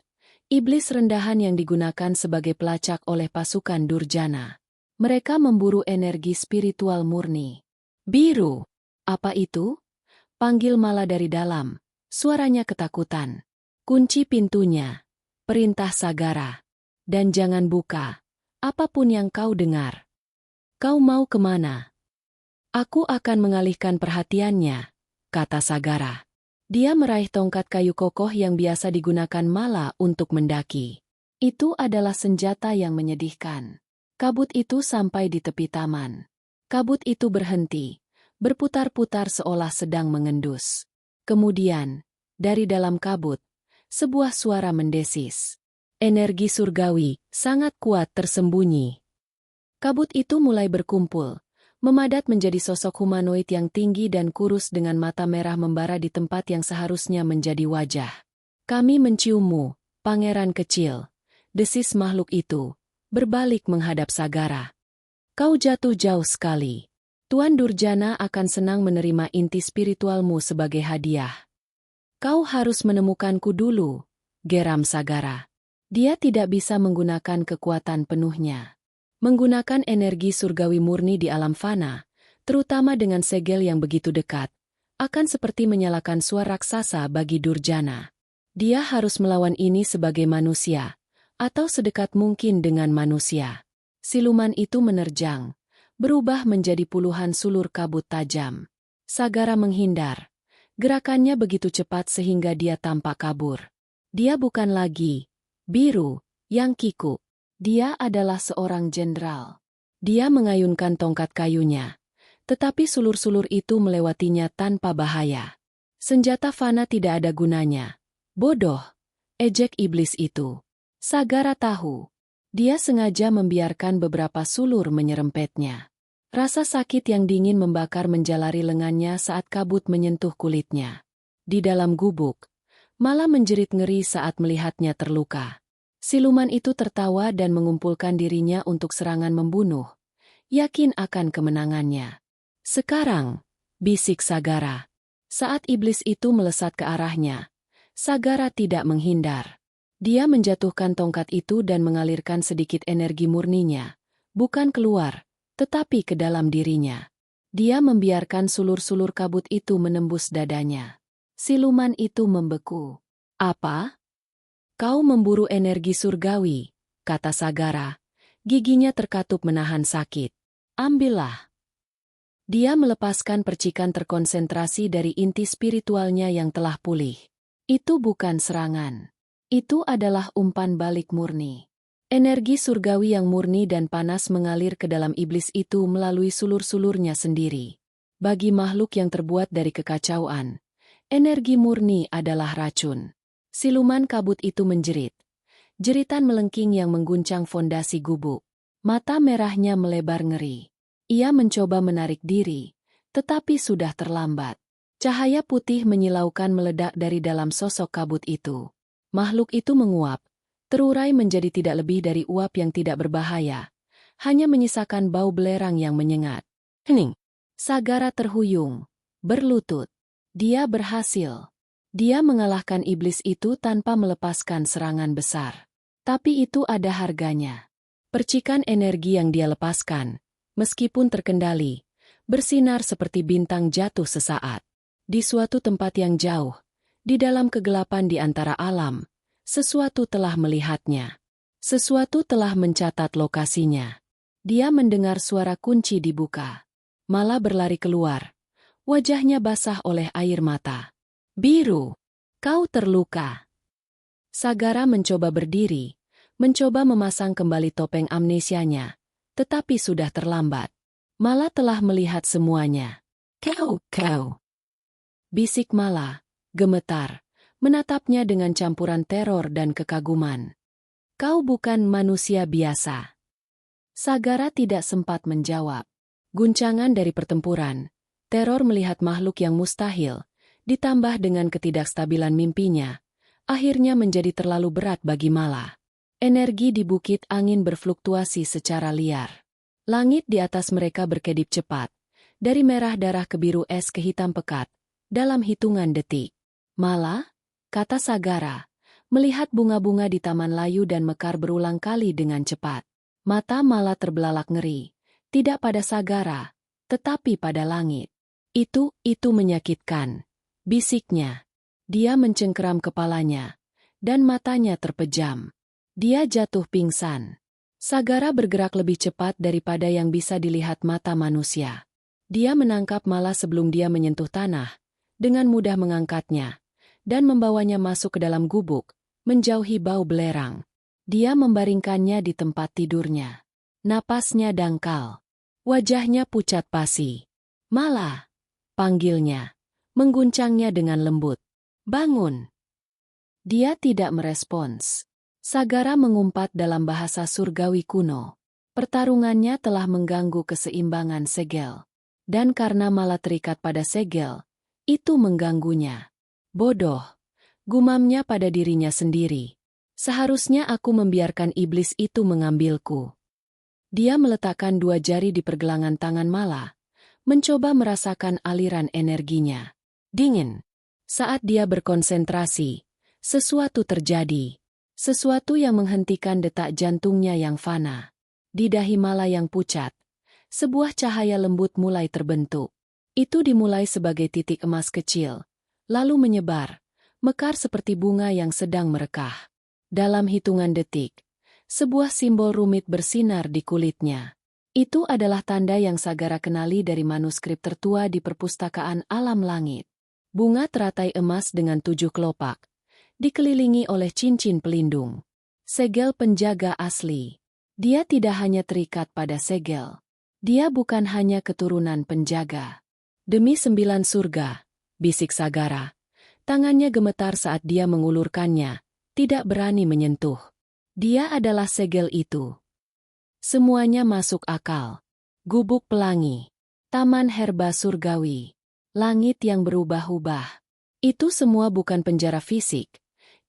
iblis rendahan yang digunakan sebagai pelacak oleh pasukan Durjana. Mereka memburu energi spiritual murni. Biru. Apa itu? Panggil Mala dari dalam. Suaranya ketakutan. Kunci pintunya. Perintah Sagara. Dan jangan buka. Apapun yang kau dengar. Kau mau kemana? Aku akan mengalihkan perhatiannya, kata Sagara. Dia meraih tongkat kayu kokoh yang biasa digunakan Mala untuk mendaki. Itu adalah senjata yang menyedihkan. Kabut itu sampai di tepi taman. Kabut itu berhenti, berputar-putar seolah sedang mengendus. Kemudian, dari dalam kabut, sebuah suara mendesis. Energi surgawi, sangat kuat tersembunyi. Kabut itu mulai berkumpul, memadat menjadi sosok humanoid yang tinggi dan kurus dengan mata merah membara di tempat yang seharusnya menjadi wajah. Kami menciummu, pangeran kecil, desis makhluk itu. Berbalik menghadap Sagara. Kau jatuh jauh sekali. Tuan Durjana akan senang menerima inti spiritualmu sebagai hadiah. Kau harus menemukanku dulu, geram Sagara. Dia tidak bisa menggunakan kekuatan penuhnya. Menggunakan energi surgawi murni di alam fana, terutama dengan segel yang begitu dekat, akan seperti menyalakan suara raksasa bagi Durjana. Dia harus melawan ini sebagai manusia. Atau sedekat mungkin dengan manusia. Siluman itu menerjang, berubah menjadi puluhan sulur kabut tajam. Sagara menghindar. Gerakannya begitu cepat sehingga dia tampak kabur. Dia bukan lagi biru, yang kiku. Dia adalah seorang jenderal. Dia mengayunkan tongkat kayunya. Tetapi sulur-sulur itu melewatinya tanpa bahaya. Senjata fana tidak ada gunanya. Bodoh, ejek iblis itu. Sagara tahu. Dia sengaja membiarkan beberapa sulur menyerempetnya. Rasa sakit yang dingin membakar menjalari lengannya saat kabut menyentuh kulitnya. Di dalam gubuk, Mala menjerit ngeri saat melihatnya terluka. Siluman itu tertawa dan mengumpulkan dirinya untuk serangan membunuh, yakin akan kemenangannya. Sekarang, bisik Sagara. Saat iblis itu melesat ke arahnya, Sagara tidak menghindar. Dia menjatuhkan tongkat itu dan mengalirkan sedikit energi murninya, bukan keluar, tetapi ke dalam dirinya. Dia membiarkan sulur-sulur kabut itu menembus dadanya. Siluman itu membeku. Apa? Kau memburu energi surgawi, kata Sagara. Giginya terkatup menahan sakit. Ambillah. Dia melepaskan percikan terkonsentrasi dari inti spiritualnya yang telah pulih. Itu bukan serangan. Itu adalah umpan balik murni. Energi surgawi yang murni dan panas mengalir ke dalam iblis itu melalui sulur-sulurnya sendiri. Bagi makhluk yang terbuat dari kekacauan, energi murni adalah racun. Siluman kabut itu menjerit. Jeritan melengking yang mengguncang fondasi gubuk. Mata merahnya melebar ngeri. Ia mencoba menarik diri, tetapi sudah terlambat. Cahaya putih menyilaukan meledak dari dalam sosok kabut itu. Makhluk itu menguap, terurai menjadi tidak lebih dari uap yang tidak berbahaya, hanya menyisakan bau belerang yang menyengat. Hening. Sagara terhuyung, berlutut. Dia berhasil. Dia mengalahkan iblis itu tanpa melepaskan serangan besar. Tapi itu ada harganya. Percikan energi yang dia lepaskan, meskipun terkendali, bersinar seperti bintang jatuh sesaat. Di suatu tempat yang jauh, di dalam kegelapan di antara alam, sesuatu telah melihatnya. Sesuatu telah mencatat lokasinya. Dia mendengar suara kunci dibuka. Mala berlari keluar. Wajahnya basah oleh air mata. Biru, kau terluka. Sagara mencoba berdiri, mencoba memasang kembali topeng amnesianya, tetapi sudah terlambat. Mala telah melihat semuanya. Kau. Bisik Mala, gemetar, menatapnya dengan campuran teror dan kekaguman. Kau bukan manusia biasa. Sagara tidak sempat menjawab. Guncangan dari pertempuran, teror melihat makhluk yang mustahil, ditambah dengan ketidakstabilan mimpinya, akhirnya menjadi terlalu berat bagi Mala. Energi di bukit angin berfluktuasi secara liar. Langit di atas mereka berkedip cepat, dari merah darah ke biru es ke hitam pekat, dalam hitungan detik. Mala, kata Sagara, melihat bunga-bunga di taman layu dan mekar berulang kali dengan cepat. Mata Mala terbelalak ngeri, tidak pada Sagara, tetapi pada langit. Itu menyakitkan, bisiknya. Dia mencengkeram kepalanya, dan matanya terpejam. Dia jatuh pingsan. Sagara bergerak lebih cepat daripada yang bisa dilihat mata manusia. Dia menangkap Mala sebelum dia menyentuh tanah, dengan mudah mengangkatnya, dan membawanya masuk ke dalam gubuk, menjauhi bau belerang. Dia membaringkannya di tempat tidurnya. Napasnya dangkal. Wajahnya pucat pasi. Mala, panggilnya, mengguncangnya dengan lembut. Bangun. Dia tidak merespons. Sagara mengumpat dalam bahasa surgawi kuno. Pertarungannya telah mengganggu keseimbangan segel. Dan karena Mala terikat pada segel, itu mengganggunya. Bodoh, gumamnya pada dirinya sendiri. Seharusnya aku membiarkan iblis itu mengambilku. Dia meletakkan 2 jari di pergelangan tangan Mala, mencoba merasakan aliran energinya. Dingin. Saat dia berkonsentrasi, sesuatu terjadi. Sesuatu yang menghentikan detak jantungnya yang fana. Di dahi Mala yang pucat, sebuah cahaya lembut mulai terbentuk. Itu dimulai sebagai titik emas kecil, lalu menyebar, mekar seperti bunga yang sedang merekah. Dalam hitungan detik, sebuah simbol rumit bersinar di kulitnya. Itu adalah tanda yang Sagara kenali dari manuskrip tertua di perpustakaan alam langit. Bunga teratai emas dengan 7 kelopak, dikelilingi oleh cincin pelindung. Segel penjaga asli. Dia tidak hanya terikat pada segel. Dia bukan hanya keturunan penjaga. Demi 9 surga, bisik Sagara. Tangannya gemetar saat dia mengulurkannya, tidak berani menyentuh. Dia adalah segel itu. Semuanya masuk akal. Gubuk pelangi, taman herba surgawi, langit yang berubah-ubah. Itu semua bukan penjara fisik.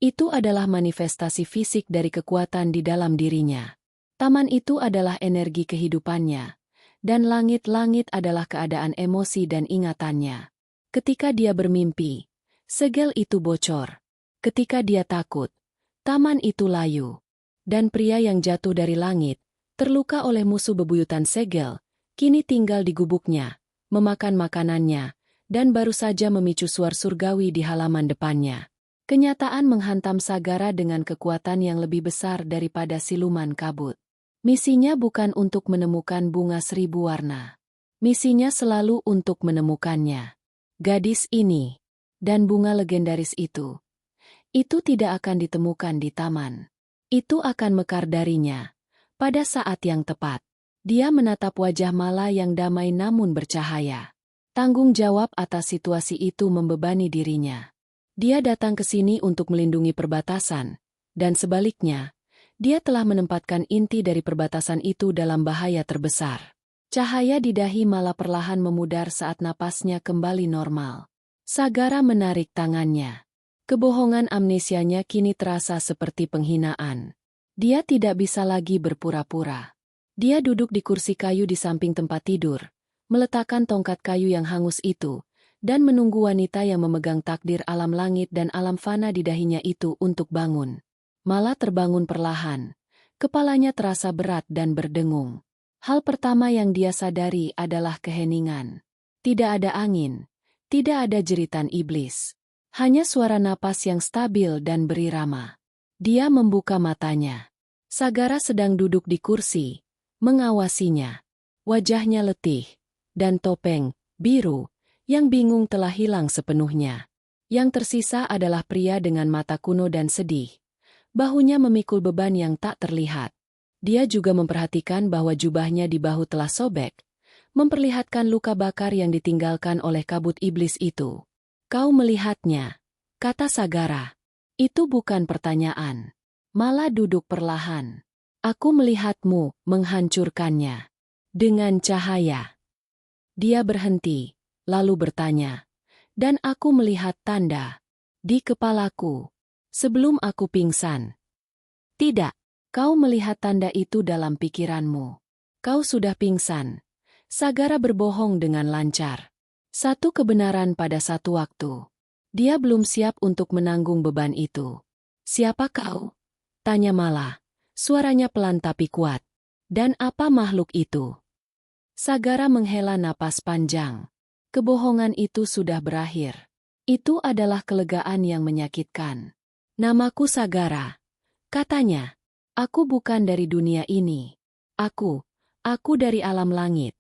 Itu adalah manifestasi fisik dari kekuatan di dalam dirinya. Taman itu adalah energi kehidupannya. Dan langit-langit adalah keadaan emosi dan ingatannya. Ketika dia bermimpi, segel itu bocor. Ketika dia takut, taman itu layu. Dan pria yang jatuh dari langit, terluka oleh musuh bebuyutan segel, kini tinggal di gubuknya, memakan makanannya, dan baru saja memicu suar surgawi di halaman depannya. Kenyataan menghantam Sagara dengan kekuatan yang lebih besar daripada siluman kabut. Misinya bukan untuk menemukan bunga 1000 warna. Misinya selalu untuk menemukannya. Gadis ini, dan bunga legendaris itu tidak akan ditemukan di taman. Itu akan mekar darinya, pada saat yang tepat. Dia menatap wajah Mala yang damai namun bercahaya. Tanggung jawab atas situasi itu membebani dirinya. Dia datang ke sini untuk melindungi perbatasan, dan sebaliknya, dia telah menempatkan inti dari perbatasan itu dalam bahaya terbesar. Cahaya di dahi Mala perlahan memudar saat napasnya kembali normal. Sagara menarik tangannya. Kebohongan amnesianya kini terasa seperti penghinaan. Dia tidak bisa lagi berpura-pura. Dia duduk di kursi kayu di samping tempat tidur, meletakkan tongkat kayu yang hangus itu, dan menunggu wanita yang memegang takdir alam langit dan alam fana di dahinya itu untuk bangun. Mala terbangun perlahan. Kepalanya terasa berat dan berdengung. Hal pertama yang dia sadari adalah keheningan. Tidak ada angin. Tidak ada jeritan iblis. Hanya suara napas yang stabil dan berirama. Dia membuka matanya. Sagara sedang duduk di kursi, mengawasinya. Wajahnya letih, dan topeng biru yang bingung telah hilang sepenuhnya. Yang tersisa adalah pria dengan mata kuno dan sedih. Bahunya memikul beban yang tak terlihat. Dia juga memperhatikan bahwa jubahnya di bahu telah sobek, memperlihatkan luka bakar yang ditinggalkan oleh kabut iblis itu. Kau melihatnya, kata Sagara. Itu bukan pertanyaan. Mala duduk perlahan. Aku melihatmu menghancurkannya. Dengan cahaya. Dia berhenti, lalu bertanya. Dan aku melihat tanda. Di kepalaku. Sebelum aku pingsan. Tidak. Kau melihat tanda itu dalam pikiranmu. Kau sudah pingsan. Sagara berbohong dengan lancar. Satu kebenaran pada satu waktu. Dia belum siap untuk menanggung beban itu. Siapa kau? Tanya Mala. Suaranya pelan tapi kuat. Dan apa makhluk itu? Sagara menghela napas panjang. Kebohongan itu sudah berakhir. Itu adalah kelegaan yang menyakitkan. Namaku Sagara. Katanya. Aku bukan dari dunia ini. Aku dari alam langit.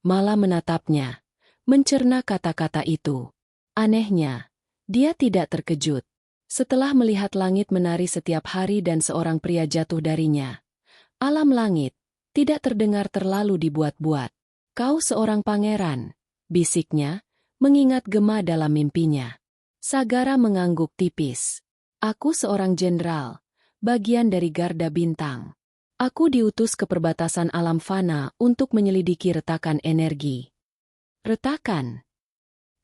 Mala menatapnya, mencerna kata-kata itu. Anehnya, dia tidak terkejut. Setelah melihat langit menari setiap hari dan seorang pria jatuh darinya. Alam langit, tidak terdengar terlalu dibuat-buat. Kau seorang pangeran, bisiknya, mengingat gema dalam mimpinya. Sagara mengangguk tipis. Aku seorang jenderal. Bagian dari Garda Bintang. Aku diutus ke perbatasan alam fana untuk menyelidiki retakan energi. Retakan.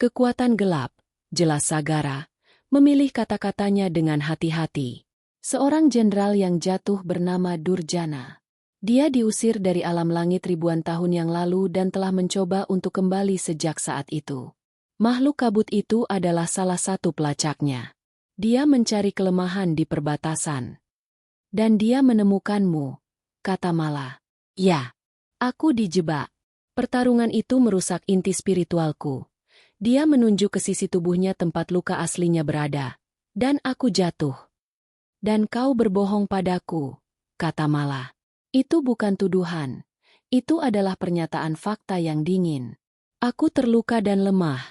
Kekuatan gelap, jelas Sagara, memilih kata-katanya dengan hati-hati. Seorang jenderal yang jatuh bernama Durjana. Dia diusir dari alam langit ribuan tahun yang lalu dan telah mencoba untuk kembali sejak saat itu. Makhluk kabut itu adalah salah satu pelacaknya. Dia mencari kelemahan di perbatasan. Dan dia menemukanmu, kata Mala. Ya, aku dijebak. Pertarungan itu merusak inti spiritualku. Dia menunjuk ke sisi tubuhnya tempat luka aslinya berada. Dan aku jatuh. Dan kau berbohong padaku, kata Mala. Itu bukan tuduhan. Itu adalah pernyataan fakta yang dingin. Aku terluka dan lemah,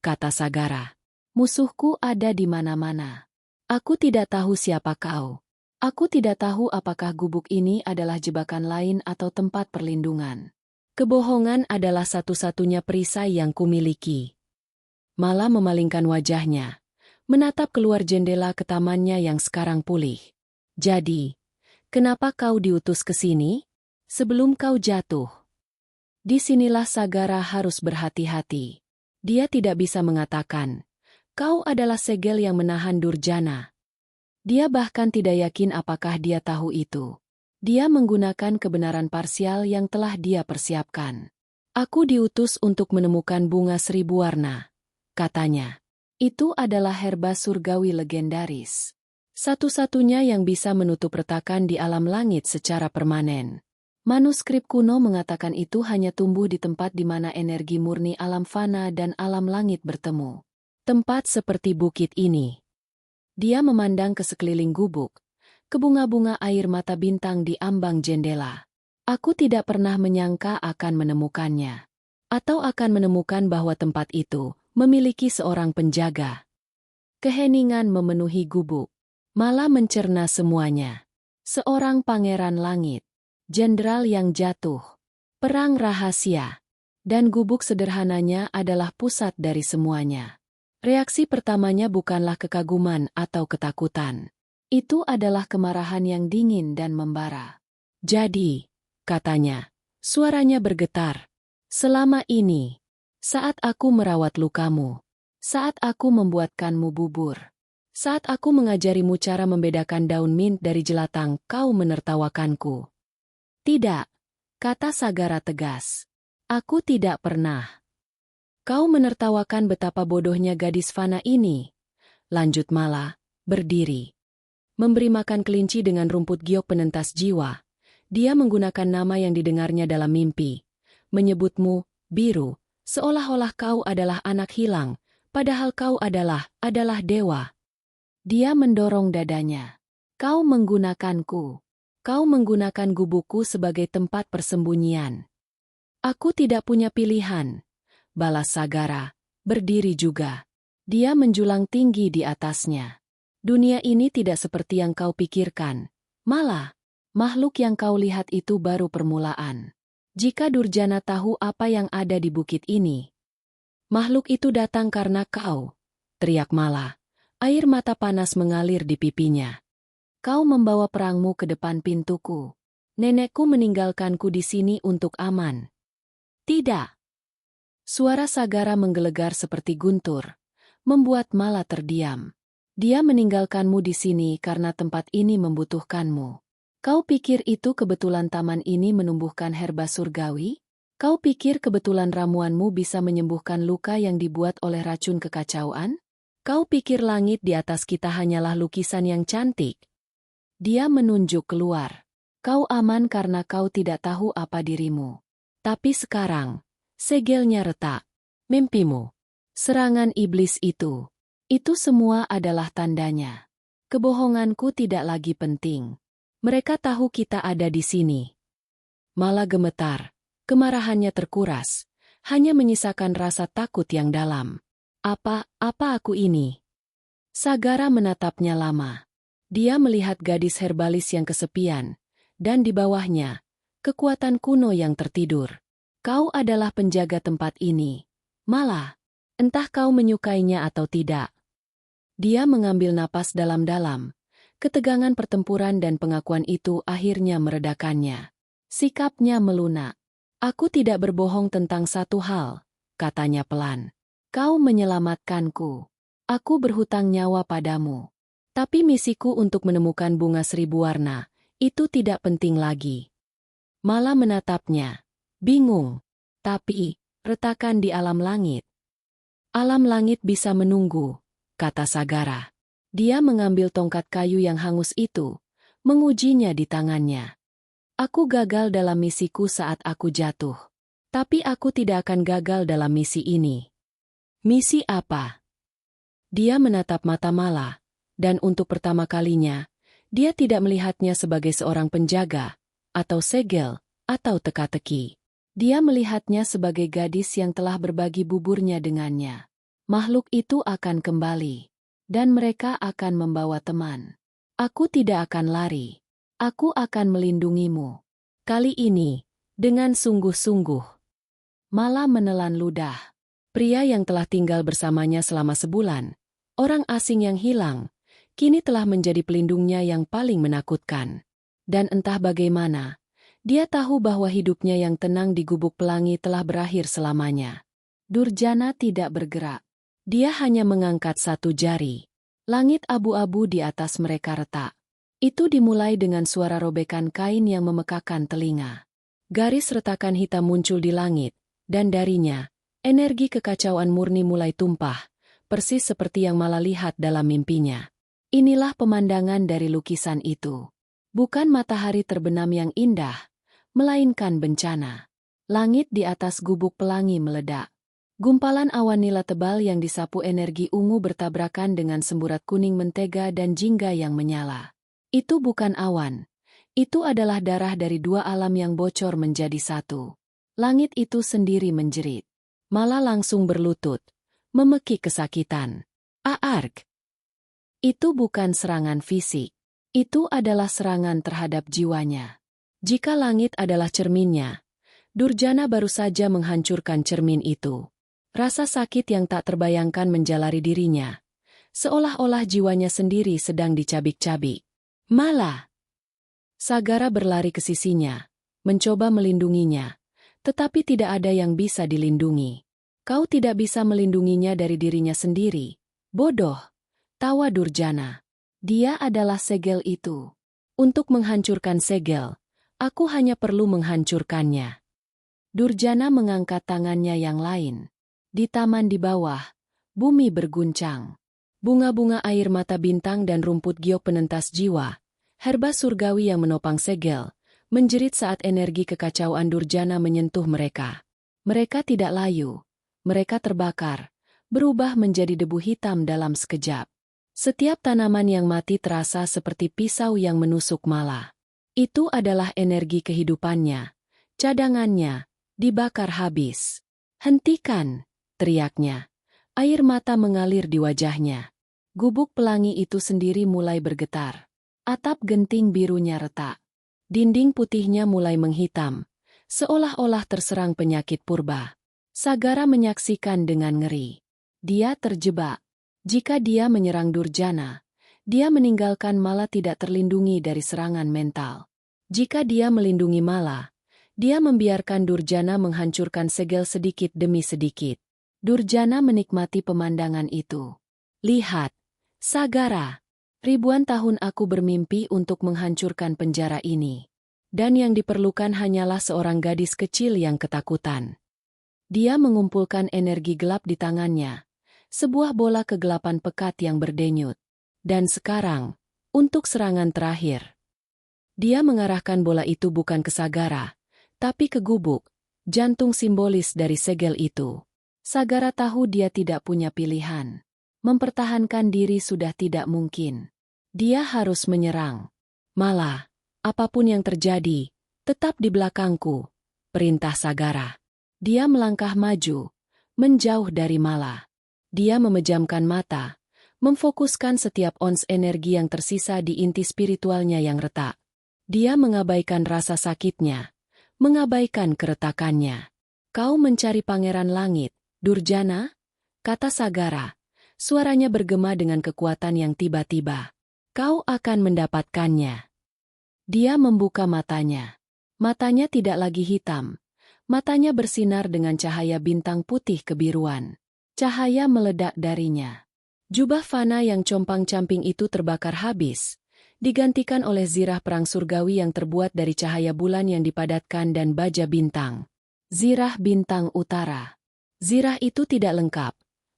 kata Sagara. Musuhku ada di mana-mana. Aku tidak tahu siapa kau. Aku tidak tahu apakah gubuk ini adalah jebakan lain atau tempat perlindungan. Kebohongan adalah satu-satunya perisai yang kumiliki. Mala memalingkan wajahnya, menatap keluar jendela ke tamannya yang sekarang pulih. Jadi, kenapa kau diutus ke sini? Sebelum kau jatuh. Disinilah Sagara harus berhati-hati. Dia tidak bisa mengatakan, kau adalah segel yang menahan Durjana. Dia bahkan tidak yakin apakah dia tahu itu. Dia menggunakan kebenaran parsial yang telah dia persiapkan. Aku diutus untuk menemukan bunga seribu warna, katanya. Itu adalah herba surgawi legendaris. Satu-satunya yang bisa menutup retakan di alam langit secara permanen. Manuskrip kuno mengatakan itu hanya tumbuh di tempat di mana energi murni alam fana dan alam langit bertemu. Tempat seperti bukit ini. Dia memandang ke sekeliling gubuk, ke bunga-bunga air mata bintang di ambang jendela. Aku tidak pernah menyangka akan menemukannya. Atau akan menemukan bahwa tempat itu memiliki seorang penjaga. Keheningan memenuhi gubuk. Mala mencerna semuanya. Seorang pangeran langit. Jenderal yang jatuh. Perang rahasia. Dan gubuk sederhananya adalah pusat dari semuanya. Reaksi pertamanya bukanlah kekaguman atau ketakutan. Itu adalah kemarahan yang dingin dan membara. Jadi, katanya, suaranya bergetar. Selama ini, saat aku merawat lukamu, saat aku membuatkanmu bubur, saat aku mengajarimu cara membedakan daun mint dari jelatang, kau menertawakanku. Tidak, kata Sagara tegas. Aku tidak pernah. Kau menertawakan betapa bodohnya gadis fana ini. Lanjut Mala, berdiri. memberi makan kelinci dengan rumput giok penentas jiwa. Dia menggunakan nama yang didengarnya dalam mimpi, menyebutmu, biru, seolah-olah kau adalah anak hilang, padahal kau adalah dewa. Dia mendorong dadanya. Kau menggunakanku. Kau menggunakan gubukku sebagai tempat persembunyian. Aku tidak punya pilihan, balas Sagara, berdiri juga. Dia menjulang tinggi di atasnya. Dunia ini tidak seperti yang kau pikirkan. Malah, makhluk yang kau lihat itu baru permulaan. Jika Durjana tahu apa yang ada di bukit ini, makhluk itu datang karena kau, teriak Mala. Air mata panas mengalir di pipinya. Kau membawa perangmu ke depan pintuku. Nenekku meninggalkanku di sini untuk aman. Tidak. Suara Sagara menggelegar seperti guntur, membuat Mala terdiam. Dia meninggalkanmu di sini karena tempat ini membutuhkanmu. Kau pikir itu kebetulan taman ini menumbuhkan herba surgawi? Kau pikir kebetulan ramuanmu bisa menyembuhkan luka yang dibuat oleh racun kekacauan? Kau pikir langit di atas kita hanyalah lukisan yang cantik? Dia menunjuk keluar. Kau aman karena kau tidak tahu apa dirimu. Tapi sekarang, segelnya retak. Mimpimu, serangan iblis itu semua adalah tandanya. Kebohonganku tidak lagi penting. Mereka tahu kita ada di sini. Mala gemetar, kemarahannya terkuras, hanya menyisakan rasa takut yang dalam. Apa aku ini? Sagara menatapnya lama. Dia melihat gadis herbalis yang kesepian, dan di bawahnya, kekuatan kuno yang tertidur. Kau adalah penjaga tempat ini. Malah, entah kau menyukainya atau tidak. Dia mengambil napas dalam-dalam. Ketegangan pertempuran dan pengakuan itu akhirnya meredakannya. Sikapnya melunak. Aku tidak berbohong tentang satu hal, katanya pelan. Kau menyelamatkanku. Aku berhutang nyawa padamu. Tapi misiku untuk menemukan bunga seribu warna, itu tidak penting lagi. Mala menatapnya, bingung. Tapi, retakan di alam langit. Alam langit bisa menunggu, kata Sagara. Dia mengambil tongkat kayu yang hangus itu, mengujinya di tangannya. Aku gagal dalam misiku saat aku jatuh. Tapi aku tidak akan gagal dalam misi ini. Misi apa? Dia menatap mata Mala. Dan untuk pertama kalinya, dia tidak melihatnya sebagai seorang penjaga, atau segel, atau teka-teki. Dia melihatnya sebagai gadis yang telah berbagi buburnya dengannya. Makhluk itu akan kembali, dan mereka akan membawa teman. Aku tidak akan lari. Aku akan melindungimu. Kali ini, dengan sungguh-sungguh. Mala menelan ludah. Pria yang telah tinggal bersamanya selama sebulan, orang asing yang hilang, kini telah menjadi pelindungnya yang paling menakutkan. Dan entah bagaimana, dia tahu bahwa hidupnya yang tenang di gubuk pelangi telah berakhir selamanya. Durjana tidak bergerak. Dia hanya mengangkat satu jari. Langit abu-abu di atas mereka retak. Itu dimulai dengan suara robekan kain yang memekakan telinga. Garis retakan hitam muncul di langit, dan darinya, energi kekacauan murni mulai tumpah, persis seperti yang Mala lihat dalam mimpinya. Inilah pemandangan dari lukisan itu. Bukan matahari terbenam yang indah, melainkan bencana. Langit di atas gubuk pelangi meledak. Gumpalan awan nila tebal yang disapu energi ungu bertabrakan dengan semburat kuning mentega dan jingga yang menyala. Itu bukan awan. Itu adalah darah dari dua alam yang bocor menjadi satu. Langit itu sendiri menjerit. Mala langsung berlutut, memekik kesakitan. Aarg! Itu bukan serangan fisik. Itu adalah serangan terhadap jiwanya. Jika langit adalah cerminnya, Durjana baru saja menghancurkan cermin itu. Rasa sakit yang tak terbayangkan menjalari dirinya. Seolah-olah jiwanya sendiri sedang dicabik-cabik. Mala! Sagara berlari ke sisinya, mencoba melindunginya, tetapi tidak ada yang bisa dilindungi. Kau tidak bisa melindunginya dari dirinya sendiri. Bodoh! Tawa Durjana. Dia adalah segel itu. Untuk menghancurkan segel, aku hanya perlu menghancurkannya. Durjana mengangkat tangannya yang lain. Di taman di bawah, bumi berguncang. Bunga-bunga air mata bintang dan rumput giok penentas jiwa, herba surgawi yang menopang segel, menjerit saat energi kekacauan Durjana menyentuh mereka. Mereka tidak layu, mereka terbakar, berubah menjadi debu hitam dalam sekejap. Setiap tanaman yang mati terasa seperti pisau yang menusuk Mala. Itu adalah energi kehidupannya, cadangannya, dibakar habis. "Hentikan!" teriaknya. Air mata mengalir di wajahnya. Gubuk pelangi itu sendiri mulai bergetar. Atap genting birunya retak. Dinding putihnya mulai menghitam, seolah-olah terserang penyakit purba. Sagara menyaksikan dengan ngeri. Dia terjebak. Jika dia menyerang Durjana, dia meninggalkan Mala tidak terlindungi dari serangan mental. Jika dia melindungi Mala, dia membiarkan Durjana menghancurkan segel sedikit demi sedikit. Durjana menikmati pemandangan itu. "Lihat, Sagara, ribuan tahun aku bermimpi untuk menghancurkan penjara ini. Dan yang diperlukan hanyalah seorang gadis kecil yang ketakutan." Dia mengumpulkan energi gelap di tangannya, sebuah bola kegelapan pekat yang berdenyut. Dan sekarang, untuk serangan terakhir. Dia mengarahkan bola itu bukan ke Sagara, tapi ke gubuk, jantung simbolis dari segel itu. Sagara tahu dia tidak punya pilihan. Mempertahankan diri sudah tidak mungkin. Dia harus menyerang. "Malah, apapun yang terjadi, tetap di belakangku," perintah Sagara. Dia melangkah maju, menjauh dari Mala. Dia memejamkan mata, memfokuskan setiap ons energi yang tersisa di inti spiritualnya yang retak. Dia mengabaikan rasa sakitnya, mengabaikan keretakannya. "Kau mencari pangeran langit, Durjana?" kata Sagara. Suaranya bergema dengan kekuatan yang tiba-tiba. "Kau akan mendapatkannya." Dia membuka matanya. Matanya tidak lagi hitam. Matanya bersinar dengan cahaya bintang putih kebiruan. Cahaya meledak darinya. Jubah fana yang compang-camping itu terbakar habis, digantikan oleh zirah perang surgawi yang terbuat dari cahaya bulan yang dipadatkan dan baja bintang. Zirah bintang utara. Zirah itu tidak lengkap.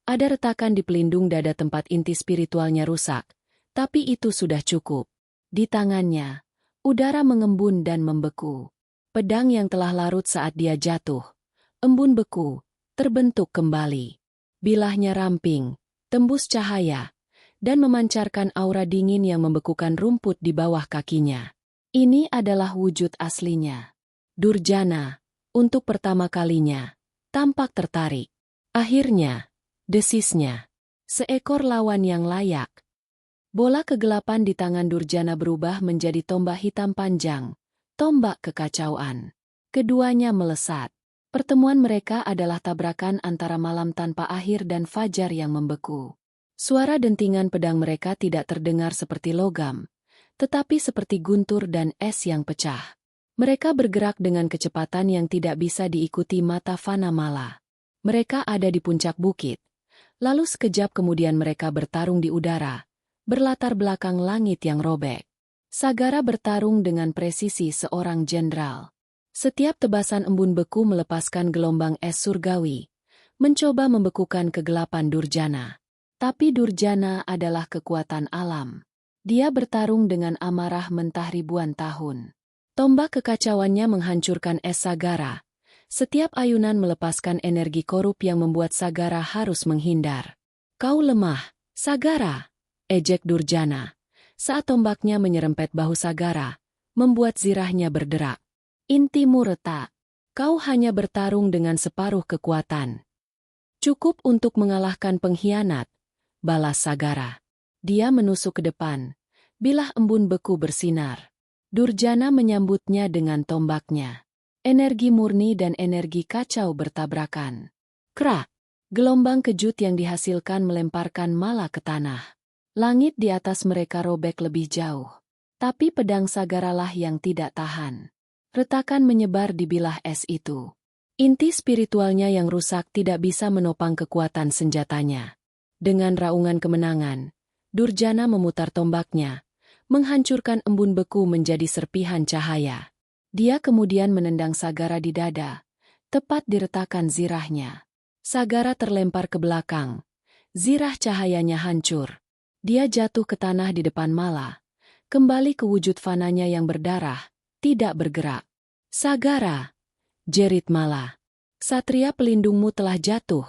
Ada retakan di pelindung dada tempat inti spiritualnya rusak, tapi itu sudah cukup. Di tangannya, udara mengembun dan membeku. Pedang yang telah larut saat dia jatuh, embun beku, terbentuk kembali. Bilahnya ramping, tembus cahaya, dan memancarkan aura dingin yang membekukan rumput di bawah kakinya. Ini adalah wujud aslinya. Durjana, untuk pertama kalinya, tampak tertarik. Akhirnya, desisnya, seekor lawan yang layak. Bola kegelapan di tangan Durjana berubah menjadi tombak hitam panjang, tombak kekacauan. Keduanya melesat. Pertemuan mereka adalah tabrakan antara malam tanpa akhir dan fajar yang membeku. Suara dentingan pedang mereka tidak terdengar seperti logam, tetapi seperti guntur dan es yang pecah. Mereka bergerak dengan kecepatan yang tidak bisa diikuti mata fana Mala. Mereka ada di puncak bukit. Lalu sekejap kemudian mereka bertarung di udara, berlatar belakang langit yang robek. Sagara bertarung dengan presisi seorang jenderal. Setiap tebasan embun beku melepaskan gelombang es surgawi, mencoba membekukan kegelapan Durjana. Tapi Durjana adalah kekuatan alam. Dia bertarung dengan amarah mentah ribuan tahun. Tombak kekacauannya menghancurkan es Sagara. Setiap ayunan melepaskan energi korup yang membuat Sagara harus menghindar. "Kau lemah, Sagara," ejek Durjana. Saat tombaknya menyerempet bahu Sagara, membuat zirahnya berderak. "Intimu retak. Kau hanya bertarung dengan separuh kekuatan. Cukup untuk mengalahkan pengkhianat," balas Sagara. Dia menusuk ke depan. Bilah embun beku bersinar. Durjana menyambutnya dengan tombaknya. Energi murni dan energi kacau bertabrakan. Krak! Gelombang kejut yang dihasilkan melemparkan Mala ke tanah. Langit di atas mereka robek lebih jauh. Tapi pedang Sagaralah yang tidak tahan. Retakan menyebar di bilah es itu. Inti spiritualnya yang rusak tidak bisa menopang kekuatan senjatanya. Dengan raungan kemenangan, Durjana memutar tombaknya, menghancurkan embun beku menjadi serpihan cahaya. Dia kemudian menendang Sagara di dada, tepat di retakan zirahnya. Sagara terlempar ke belakang, Zirah cahayanya hancur. Dia jatuh ke tanah di depan Mala. Kembali ke wujud fananya yang berdarah, tidak bergerak. Sagara, jerit Mala. Satria pelindungmu telah jatuh,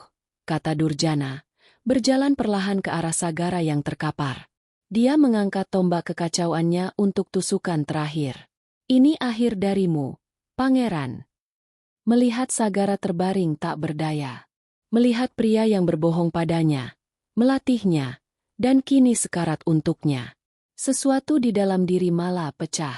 kata Durjana, berjalan perlahan ke arah Sagara yang terkapar. Dia mengangkat tombak kekacauannya untuk tusukan terakhir. Ini akhir darimu, pangeran. Melihat Sagara terbaring tak berdaya. Melihat pria yang berbohong padanya, melatihnya, dan kini sekarat untuknya. Sesuatu di dalam diri Mala pecah.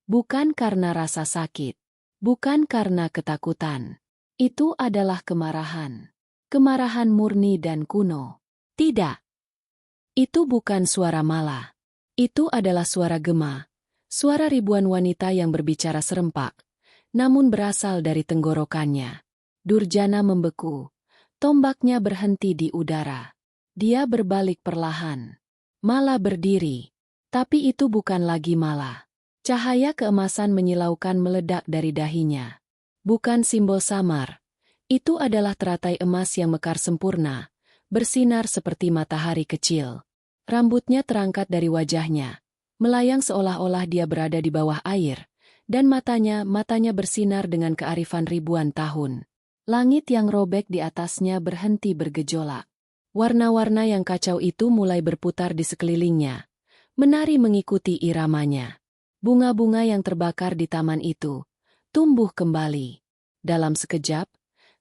Bukan karena rasa sakit. Bukan karena ketakutan. Itu adalah kemarahan. Kemarahan murni dan kuno. Tidak. Itu bukan suara Mala. Itu adalah suara gema. Suara ribuan wanita yang berbicara serempak. Namun berasal dari tenggorokannya. Durjana membeku. Tombaknya berhenti di udara. Dia berbalik perlahan. Mala berdiri. Tapi itu bukan lagi Mala. Cahaya keemasan menyilaukan meledak dari dahinya. Bukan simbol samar. Itu adalah teratai emas yang mekar sempurna, bersinar seperti matahari kecil. Rambutnya terangkat dari wajahnya, melayang seolah-olah dia berada di bawah air, dan matanya bersinar dengan kearifan ribuan tahun. Langit yang robek di atasnya berhenti bergejolak. Warna-warna yang kacau itu mulai berputar di sekelilingnya, menari mengikuti iramanya. Bunga-bunga yang terbakar di taman itu tumbuh kembali. Dalam sekejap,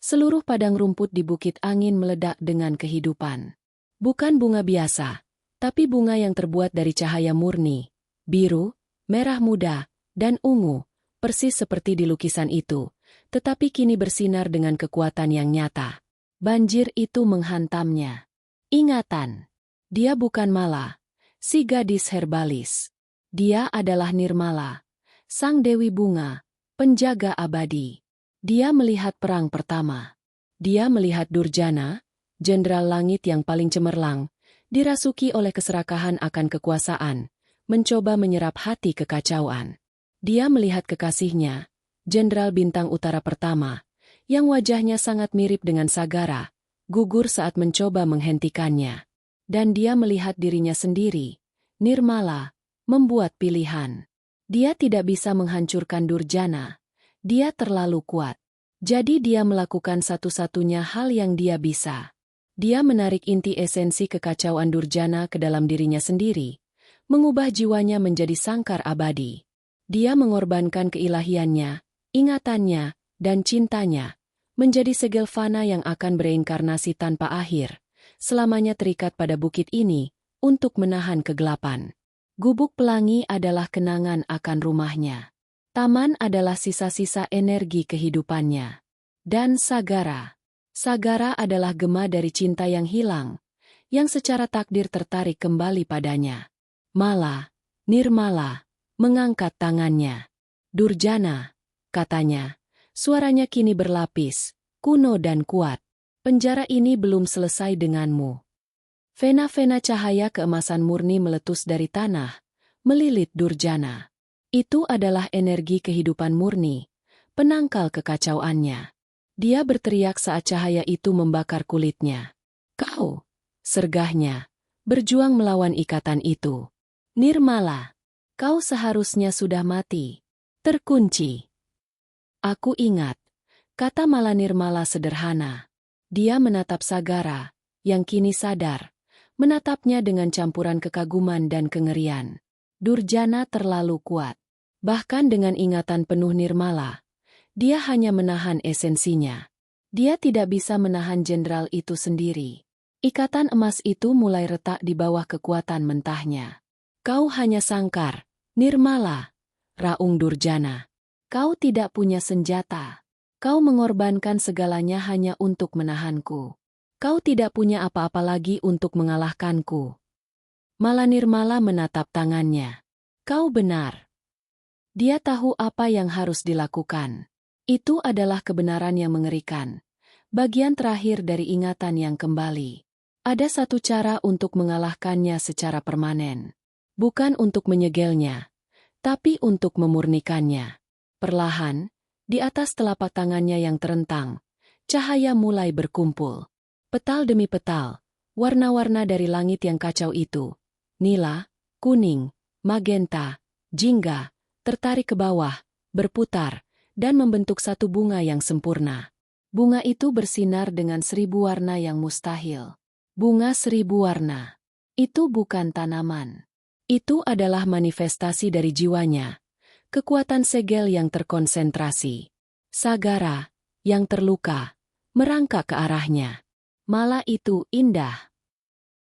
seluruh padang rumput di Bukit Angin meledak dengan kehidupan. Bukan bunga biasa, tapi bunga yang terbuat dari cahaya murni, biru, merah muda, dan ungu, persis seperti di lukisan itu, tetapi kini bersinar dengan kekuatan yang nyata. Banjir itu menghantamnya. Ingatan. Dia bukan Mala, si gadis herbalis. Dia adalah Nirmala, sang dewi bunga, penjaga abadi. Dia melihat perang pertama. Dia melihat Durjana, jenderal langit yang paling cemerlang, dirasuki oleh keserakahan akan kekuasaan, mencoba menyerap hati kekacauan. Dia melihat kekasihnya, jenderal bintang utara pertama, yang wajahnya sangat mirip dengan Sagara, gugur saat mencoba menghentikannya. Dan dia melihat dirinya sendiri, Nirmala, membuat pilihan. Dia tidak bisa menghancurkan Durjana. Dia terlalu kuat. Jadi dia melakukan satu-satunya hal yang dia bisa. Dia menarik inti esensi kekacauan Durjana ke dalam dirinya sendiri, mengubah jiwanya menjadi sangkar abadi. Dia mengorbankan keilahiannya, ingatannya, dan cintanya, menjadi segel fana yang akan bereinkarnasi tanpa akhir, selamanya terikat pada bukit ini, untuk menahan kegelapan. Gubuk pelangi adalah kenangan akan rumahnya. Taman adalah sisa-sisa energi kehidupannya. Dan Sagara. Sagara adalah gema dari cinta yang hilang, yang secara takdir tertarik kembali padanya. Mala, Nirmala, mengangkat tangannya. Durjana, katanya. Suaranya kini berlapis, kuno dan kuat. Penjara ini belum selesai denganmu. Vena-vena cahaya keemasan murni meletus dari tanah, melilit Durjana. Itu adalah energi kehidupan murni, penangkal kekacauannya. Dia berteriak saat cahaya itu membakar kulitnya. Kau, sergahnya, berjuang melawan ikatan itu. Nirmala, kau seharusnya sudah mati, terkunci. Aku ingat, kata Mala Nirmala sederhana. Dia menatap Sagara, yang kini sadar, menatapnya dengan campuran kekaguman dan kengerian. Durjana terlalu kuat. Bahkan dengan ingatan penuh Nirmala, dia hanya menahan esensinya. Dia tidak bisa menahan jenderal itu sendiri. Ikatan emas itu mulai retak di bawah kekuatan mentahnya. Kau hanya sangkar, Nirmala, raung Durjana. Kau tidak punya senjata. Kau mengorbankan segalanya hanya untuk menahanku. Kau tidak punya apa-apa lagi untuk mengalahkanku. Mala Nirmala menatap tangannya. Kau benar. Dia tahu apa yang harus dilakukan. Itu adalah kebenaran yang mengerikan. Bagian terakhir dari ingatan yang kembali. Ada satu cara untuk mengalahkannya secara permanen. Bukan untuk menyegelnya, tapi untuk memurnikannya. Perlahan, di atas telapak tangannya yang terentang, cahaya mulai berkumpul. Petal demi petal, Warna-warna dari langit yang kacau itu, nila, kuning, magenta, jingga, tertarik ke bawah, berputar, dan membentuk satu bunga yang sempurna. Bunga itu bersinar dengan 1000 warna yang mustahil. Bunga 1000 warna. Itu bukan tanaman. Itu adalah manifestasi dari jiwanya. Kekuatan segel yang terkonsentrasi. Sagara, yang terluka, merangkak ke arahnya. Mala itu indah.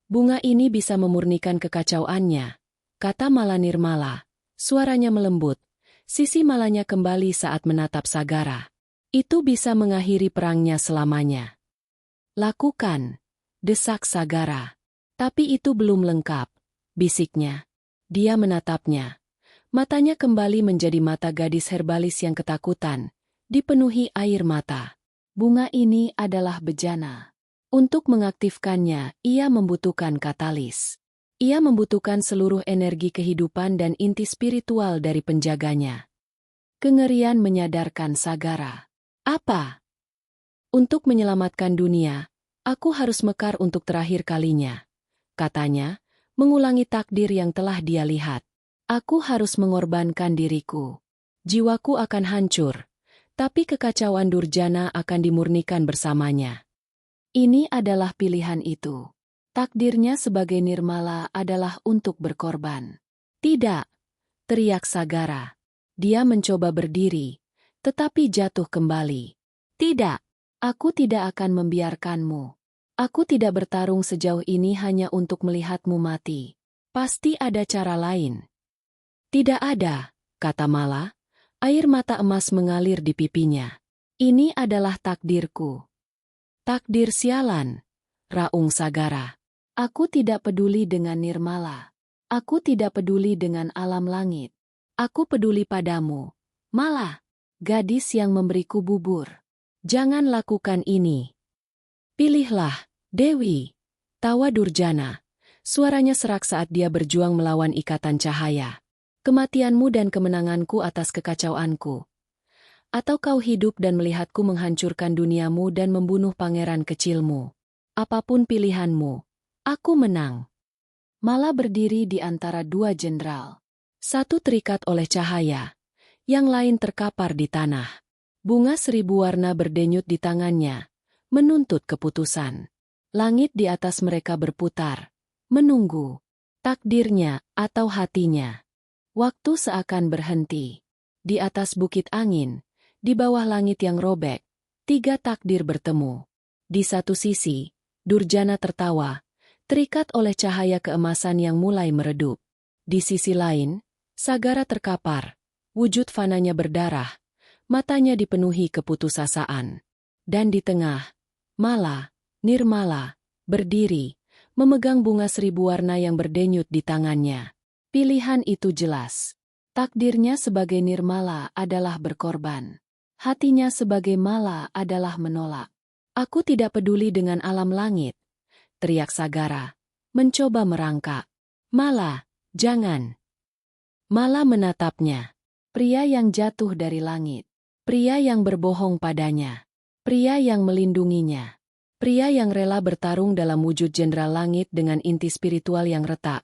Bunga ini bisa memurnikan kekacauannya, kata Mala Nirmala. Suaranya melembut. Sisi malanya kembali saat menatap Sagara. Itu bisa mengakhiri perangnya selamanya. Lakukan, desak Sagara. Tapi itu belum lengkap, bisiknya. Dia menatapnya. Matanya kembali menjadi mata gadis herbalis yang ketakutan, dipenuhi air mata. Bunga ini adalah bejana. Untuk mengaktifkannya, ia membutuhkan katalis. Ia membutuhkan seluruh energi kehidupan dan inti spiritual dari penjaganya. Kengerian menyadarkan Sagara. Apa? Untuk menyelamatkan dunia, aku harus mekar untuk terakhir kalinya. Katanya, mengulangi takdir yang telah dia lihat. Aku harus mengorbankan diriku. Jiwaku akan hancur, tapi kekacauan Durjana akan dimurnikan bersamanya. Ini adalah pilihan itu. Takdirnya sebagai Nirmala adalah untuk berkorban. Tidak, teriak Sagara. Dia mencoba berdiri, tetapi jatuh kembali. Tidak, aku tidak akan membiarkanmu. Aku tidak bertarung sejauh ini hanya untuk melihatmu mati. Pasti ada cara lain. Tidak ada, kata Mala. Air mata emas mengalir di pipinya. Ini adalah takdirku. Takdir sialan, raung Sagara. Aku tidak peduli dengan Nirmala. Aku tidak peduli dengan alam langit. Aku peduli padamu, Mala. Gadis yang memberiku bubur. Jangan lakukan ini. Pilihlah, Dewi. Tawa Durjana. Suaranya serak saat dia berjuang melawan ikatan cahaya. Kematianmu dan kemenanganku atas kekacauanku. Atau kau hidup dan melihatku menghancurkan duniamu dan membunuh pangeran kecilmu. Apapun pilihanmu, aku menang. Mala berdiri di antara dua jenderal. Satu terikat oleh cahaya. Yang lain terkapar di tanah. Bunga 1000 warna berdenyut di tangannya, menuntut keputusan. Langit di atas mereka berputar, menunggu. Takdirnya atau hatinya. Waktu seakan berhenti. Di atas bukit angin, di bawah langit yang robek, 3 takdir bertemu. Di satu sisi, Durjana tertawa, terikat oleh cahaya keemasan yang mulai meredup. Di sisi lain, Sagara terkapar. Wujud fananya berdarah, matanya dipenuhi keputusasaan. Dan di tengah, Mala, Nirmala, berdiri, memegang bunga 1000 warna yang berdenyut di tangannya. Pilihan itu jelas. Takdirnya sebagai Nirmala adalah berkorban. Hatinya sebagai Mala adalah menolak. Aku tidak peduli dengan alam langit, teriak Sagara, mencoba merangkak. Mala, jangan. Mala menatapnya. Pria yang jatuh dari langit. Pria yang berbohong padanya. Pria yang melindunginya. Pria yang rela bertarung dalam wujud jenderal langit dengan inti spiritual yang retak.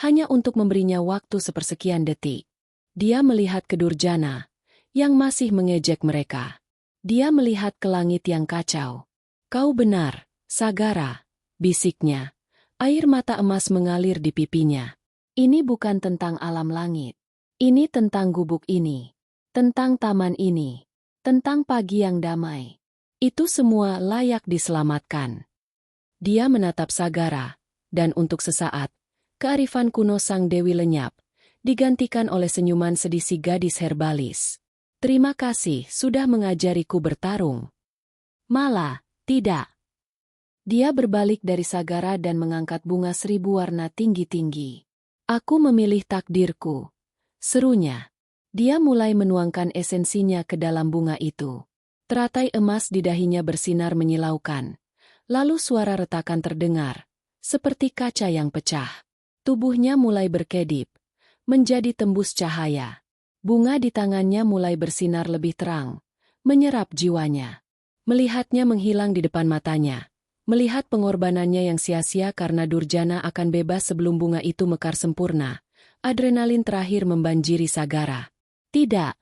Hanya untuk memberinya waktu sepersekian detik. Dia melihat ke Durjana, yang masih mengejek mereka. Dia melihat ke langit yang kacau. Kau benar, Sagara, bisiknya. Air mata emas mengalir di pipinya. Ini bukan tentang alam langit. Ini tentang gubuk ini. Tentang taman ini. Tentang pagi yang damai. Itu semua layak diselamatkan. Dia menatap Sagara, dan untuk sesaat, kearifan kuno sang dewi lenyap, digantikan oleh senyuman sedih si gadis herbalis. Terima kasih sudah mengajariku bertarung. Mala, tidak. Dia berbalik dari Sagara dan mengangkat bunga 1000 warna tinggi-tinggi. Aku memilih takdirku. Serunya. Dia mulai menuangkan esensinya ke dalam bunga itu. Teratai emas di dahinya bersinar menyilaukan. Lalu suara retakan terdengar, seperti kaca yang pecah. Tubuhnya mulai berkedip, menjadi tembus cahaya. Bunga di tangannya mulai bersinar lebih terang, menyerap jiwanya. Melihatnya menghilang di depan matanya. Melihat pengorbanannya yang sia-sia karena Durjana akan bebas sebelum bunga itu mekar sempurna, adrenalin terakhir membanjiri Sagara. Tidak,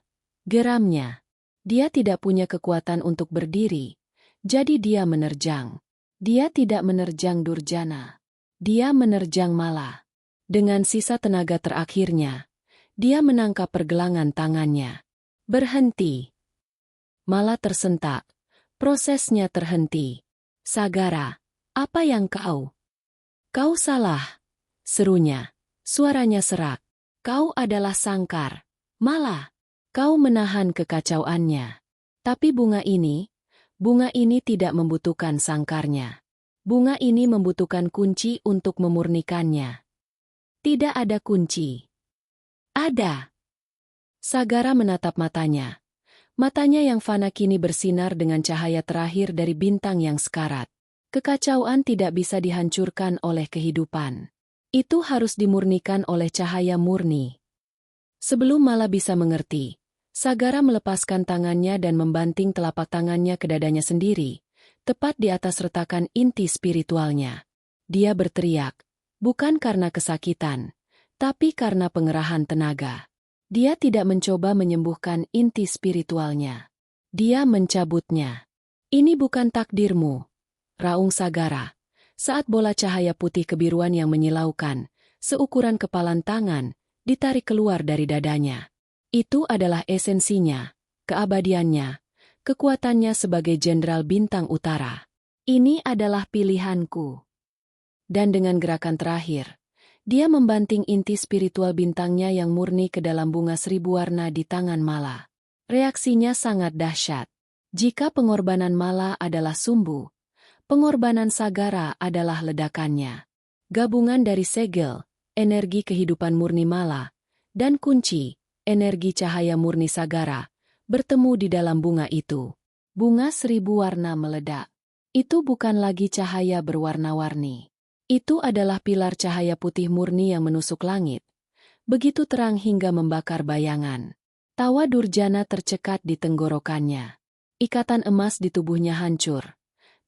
geramnya. Dia tidak punya kekuatan untuk berdiri, jadi dia menerjang. Dia tidak menerjang Durjana. Dia menerjang Mala. Dengan sisa tenaga terakhirnya, dia menangkap pergelangan tangannya. Berhenti. Mala tersentak. Prosesnya terhenti. Sagara, apa yang kau? Kau salah, serunya. Suaranya serak. Kau adalah sangkar. Mala, kau menahan kekacauannya. Tapi bunga ini tidak membutuhkan sangkarnya. Bunga ini membutuhkan kunci untuk memurnikannya. Tidak ada kunci. Ada. Sagara menatap matanya. Matanya yang fana kini bersinar dengan cahaya terakhir dari bintang yang sekarat. Kekacauan tidak bisa dihancurkan oleh kehidupan. Itu harus dimurnikan oleh cahaya murni. Sebelum Mala bisa mengerti, Sagara melepaskan tangannya dan membanting telapak tangannya ke dadanya sendiri, tepat di atas retakan inti spiritualnya. Dia berteriak, bukan karena kesakitan, tapi karena pengerahan tenaga. Dia tidak mencoba menyembuhkan inti spiritualnya. Dia mencabutnya. Ini bukan takdirmu, raung Sagara. Saat bola cahaya putih kebiruan yang menyilaukan, seukuran kepalan tangan, ditarik keluar dari dadanya. Itu adalah esensinya, keabadiannya, kekuatannya sebagai Jenderal Bintang Utara. Ini adalah pilihanku. Dan dengan gerakan terakhir, dia membanting inti spiritual bintangnya yang murni ke dalam bunga seribu warna di tangan Mala. Reaksinya sangat dahsyat. Jika pengorbanan Mala adalah sumbu, pengorbanan Sagara adalah ledakannya. Gabungan dari segel, energi kehidupan murni Mala, dan kunci, energi cahaya murni Sagara, bertemu di dalam bunga itu. Bunga seribu warna meledak. Itu bukan lagi cahaya berwarna-warni. Itu adalah pilar cahaya putih murni yang menusuk langit. Begitu terang hingga membakar bayangan. Tawa Durjana tercekat di tenggorokannya. Ikatan emas di tubuhnya hancur.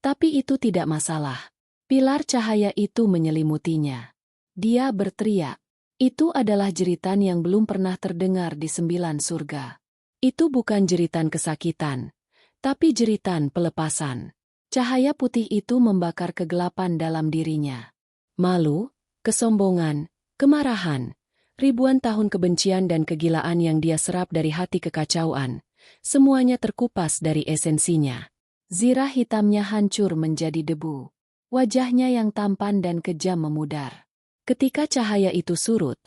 Tapi itu tidak masalah. Pilar cahaya itu menyelimutinya. Dia berteriak. Itu adalah jeritan yang belum pernah terdengar di 9 surga. Itu bukan jeritan kesakitan, tapi jeritan pelepasan. Cahaya putih itu membakar kegelapan dalam dirinya. Malu, kesombongan, kemarahan, ribuan tahun kebencian dan kegilaan yang dia serap dari hati kekacauan, semuanya terkupas dari esensinya. Zirah hitamnya hancur menjadi debu. Wajahnya yang tampan dan kejam memudar. Ketika cahaya itu surut,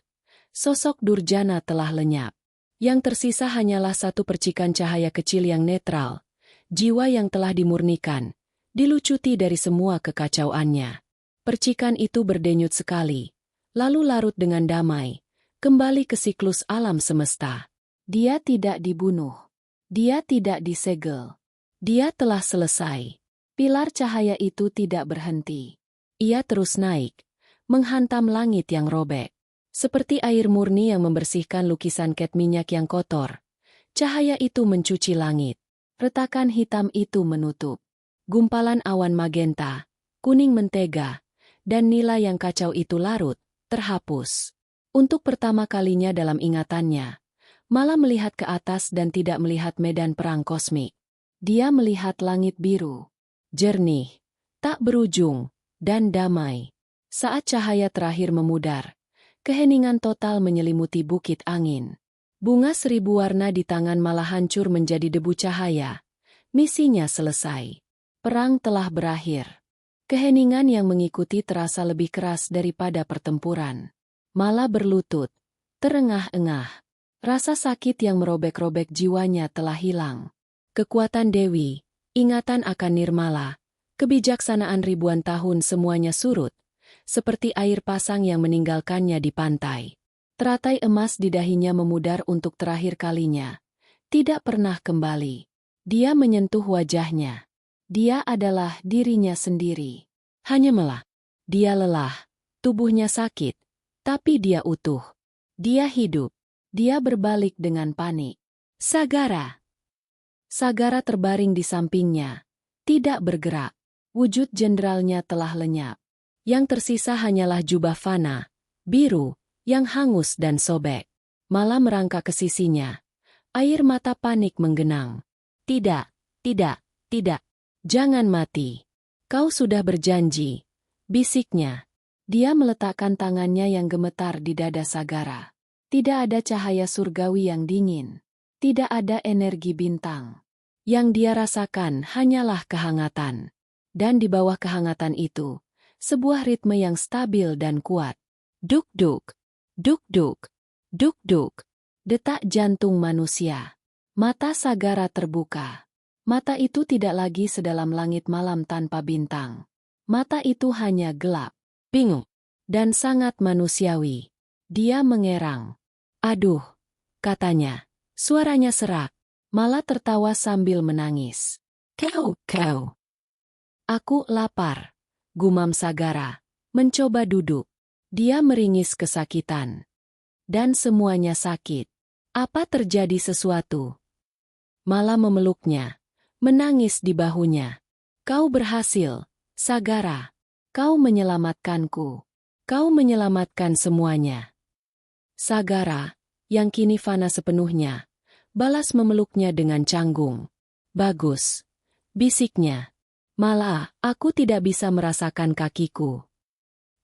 sosok Durjana telah lenyap. Yang tersisa hanyalah satu percikan cahaya kecil yang netral, jiwa yang telah dimurnikan, dilucuti dari semua kekacauannya. Percikan itu berdenyut sekali, lalu larut dengan damai, kembali ke siklus alam semesta. Dia tidak dibunuh. Dia tidak disegel. Dia telah selesai. Pilar cahaya itu tidak berhenti. Ia terus naik, menghantam langit yang robek. Seperti air murni yang membersihkan lukisan cat minyak yang kotor. Cahaya itu mencuci langit. Retakan hitam itu menutup. Gumpalan awan magenta, kuning mentega, dan nila yang kacau itu larut, terhapus. Untuk pertama kalinya dalam ingatannya, Mala melihat ke atas dan tidak melihat medan perang kosmik. Dia melihat langit biru, jernih, tak berujung, dan damai. Saat cahaya terakhir memudar, keheningan total menyelimuti bukit angin. Bunga seribu warna di tangan Mala hancur menjadi debu cahaya. Misinya selesai. Perang telah berakhir. Keheningan yang mengikuti terasa lebih keras daripada pertempuran. Mala berlutut, terengah-engah. Rasa sakit yang merobek-robek jiwanya telah hilang. Kekuatan Dewi, ingatan akan Nirmala, kebijaksanaan ribuan tahun semuanya surut, seperti air pasang yang meninggalkannya di pantai. Teratai emas di dahinya memudar untuk terakhir kalinya. Tidak pernah kembali. Dia menyentuh wajahnya. Dia adalah dirinya sendiri. Hanya melah. Dia lelah. Tubuhnya sakit. Tapi dia utuh. Dia hidup. Dia berbalik dengan panik. Sagara. Sagara terbaring di sampingnya. Tidak bergerak. Wujud jenderalnya telah lenyap. Yang tersisa hanyalah jubah fana, biru, yang hangus dan sobek. Mala merangkak ke sisinya. Air mata panik menggenang. Tidak, tidak, tidak. Jangan mati. Kau sudah berjanji, bisiknya. Dia meletakkan tangannya yang gemetar di dada Sagara. Tidak ada cahaya surgawi yang dingin. Tidak ada energi bintang. Yang dia rasakan hanyalah kehangatan. Dan di bawah kehangatan itu, sebuah ritme yang stabil dan kuat. Duk-duk, duk-duk, duk-duk. Detak jantung manusia. Mata Sagara terbuka. Mata itu tidak lagi sedalam langit malam tanpa bintang. Mata itu hanya gelap, bingung, dan sangat manusiawi. Dia mengerang. Aduh, katanya. Suaranya serak. Malah tertawa sambil menangis. Kau. Aku lapar, gumam Sagara. Mencoba duduk. Dia meringis kesakitan. Dan semuanya sakit. Apa terjadi sesuatu? Malah memeluknya. Menangis di bahunya. Kau berhasil, Sagara. Kau menyelamatkanku. Kau menyelamatkan semuanya. Sagara, yang kini fana sepenuhnya, balas memeluknya dengan canggung. Bagus, bisiknya. Malah, aku tidak bisa merasakan kakiku.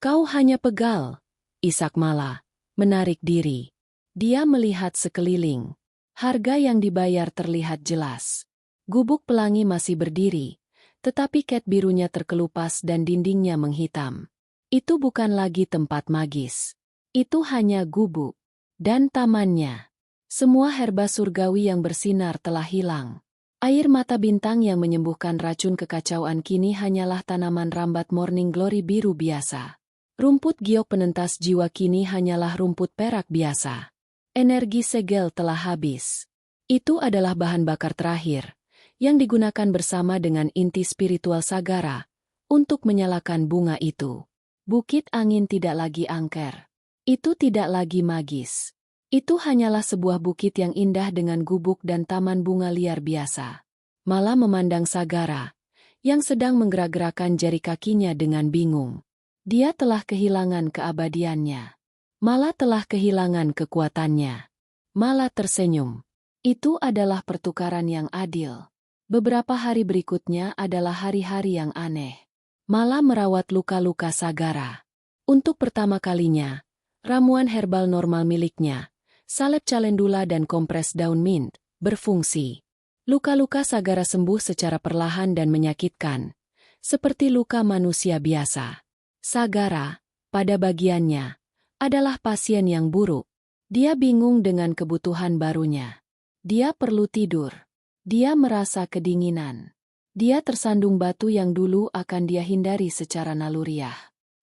Kau hanya pegal, isak Malah, menarik diri. Dia melihat sekeliling. Harga yang dibayar terlihat jelas. Gubuk pelangi masih berdiri, tetapi cat birunya terkelupas dan dindingnya menghitam. Itu bukan lagi tempat magis. Itu hanya gubuk. Dan tamannya. Semua herba surgawi yang bersinar telah hilang. Air mata bintang yang menyembuhkan racun kekacauan kini hanyalah tanaman rambat morning glory biru biasa. Rumput giok penentas jiwa kini hanyalah rumput perak biasa. Energi segel telah habis. Itu adalah bahan bakar terakhir, yang digunakan bersama dengan inti spiritual Sagara, untuk menyalakan bunga itu. Bukit angin tidak lagi angker. Itu tidak lagi magis. Itu hanyalah sebuah bukit yang indah dengan gubuk dan taman bunga liar biasa. Malah memandang Sagara, yang sedang menggerak-gerakkan jari kakinya dengan bingung. Dia telah kehilangan keabadiannya. Malah telah kehilangan kekuatannya. Malah tersenyum. Itu adalah pertukaran yang adil. Beberapa hari berikutnya adalah hari-hari yang aneh. Malah merawat luka-luka Sagara. Untuk pertama kalinya, ramuan herbal normal miliknya, salep calendula dan kompres daun mint, berfungsi. Luka-luka Sagara sembuh secara perlahan dan menyakitkan, seperti luka manusia biasa. Sagara, pada bagiannya, adalah pasien yang buruk. Dia bingung dengan kebutuhan barunya. Dia perlu tidur. Dia merasa kedinginan. Dia tersandung batu yang dulu akan dia hindari secara naluriah.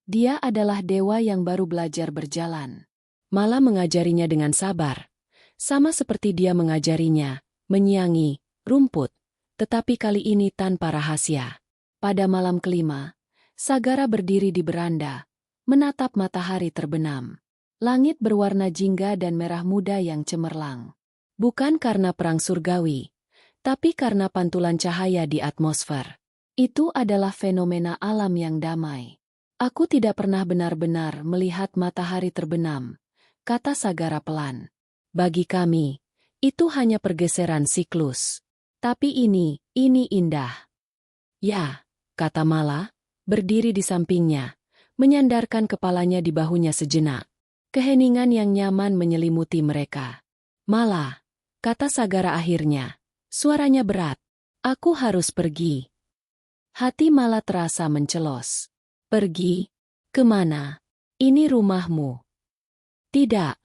Dia adalah dewa yang baru belajar berjalan. Malah mengajarinya dengan sabar. Sama seperti dia mengajarinya, menyiangi, rumput, tetapi kali ini tanpa rahasia. Pada malam kelima, Sagara berdiri di beranda, menatap matahari terbenam. Langit berwarna jingga dan merah muda yang cemerlang. Bukan karena perang surgawi, tapi karena pantulan cahaya di atmosfer. Itu adalah fenomena alam yang damai. Aku tidak pernah benar-benar melihat matahari terbenam, kata Sagara pelan. Bagi kami, itu hanya pergeseran siklus. Tapi ini indah. Ya, kata Malah, berdiri di sampingnya, menyandarkan kepalanya di bahunya sejenak. Keheningan yang nyaman menyelimuti mereka. Malah, kata Sagara akhirnya, suaranya berat. Aku harus pergi. Hati Malah terasa mencelos. Pergi? Kemana? Ini rumahmu. Tidak,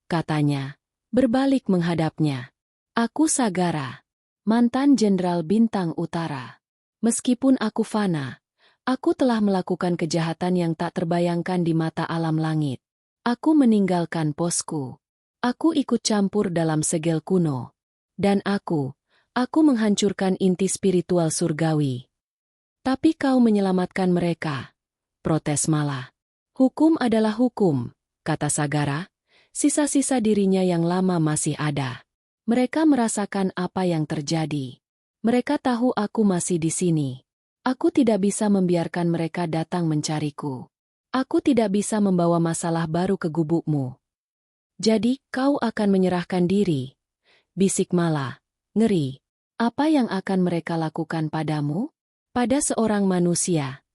katanya, berbalik menghadapnya. Aku Sagara, mantan Jenderal Bintang Utara. Meskipun aku fana, aku telah melakukan kejahatan yang tak terbayangkan di mata alam langit. Aku meninggalkan posku. Aku ikut campur dalam segel kuno. Dan aku menghancurkan inti spiritual surgawi. Tapi kau menyelamatkan mereka, protes Malah. Hukum adalah hukum, kata Sagara. Sisa-sisa dirinya yang lama masih ada. Mereka merasakan apa yang terjadi. Mereka tahu aku masih di sini. Aku tidak bisa membiarkan mereka datang mencariku. Aku tidak bisa membawa masalah baru ke gubukmu. Jadi, kau akan menyerahkan diri, bisik Mala, ngeri. Apa yang akan mereka lakukan padamu? Pada seorang manusia.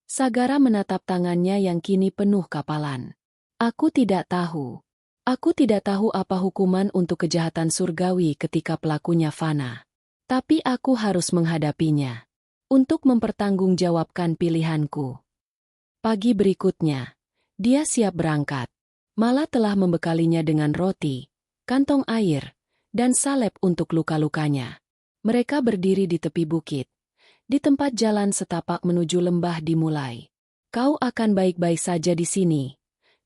Sagara menatap tangannya yang kini penuh kapalan. Aku tidak tahu. Aku tidak tahu apa hukuman untuk kejahatan surgawi ketika pelakunya fana. Tapi aku harus menghadapinya. Untuk mempertanggungjawabkan pilihanku. Pagi berikutnya, dia siap berangkat. Mala telah membekalinya dengan roti, kantong air, dan salep untuk luka-lukanya. Mereka berdiri di tepi bukit. Di tempat jalan setapak menuju lembah dimulai. Kau akan baik-baik saja di sini?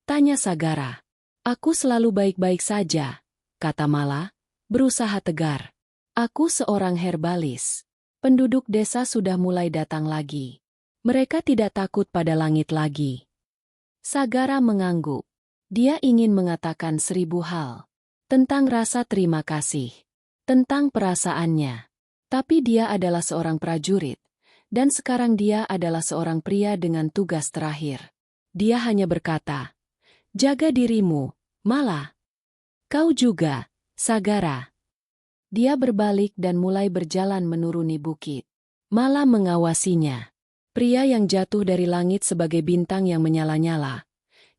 Tanya Sagara. Aku selalu baik-baik saja, kata Mala, berusaha tegar. Aku seorang herbalis. Penduduk desa sudah mulai datang lagi. Mereka tidak takut pada langit lagi. Sagara mengangguk. Dia ingin mengatakan 1000 hal. Tentang rasa terima kasih. Tentang perasaannya. Tapi dia adalah seorang prajurit. Dan sekarang dia adalah seorang pria dengan tugas terakhir. Dia hanya berkata, jaga dirimu, Mala. Kau juga, Sagara. Dia berbalik dan mulai berjalan menuruni bukit. Mala mengawasinya. Pria yang jatuh dari langit sebagai bintang yang menyala-nyala.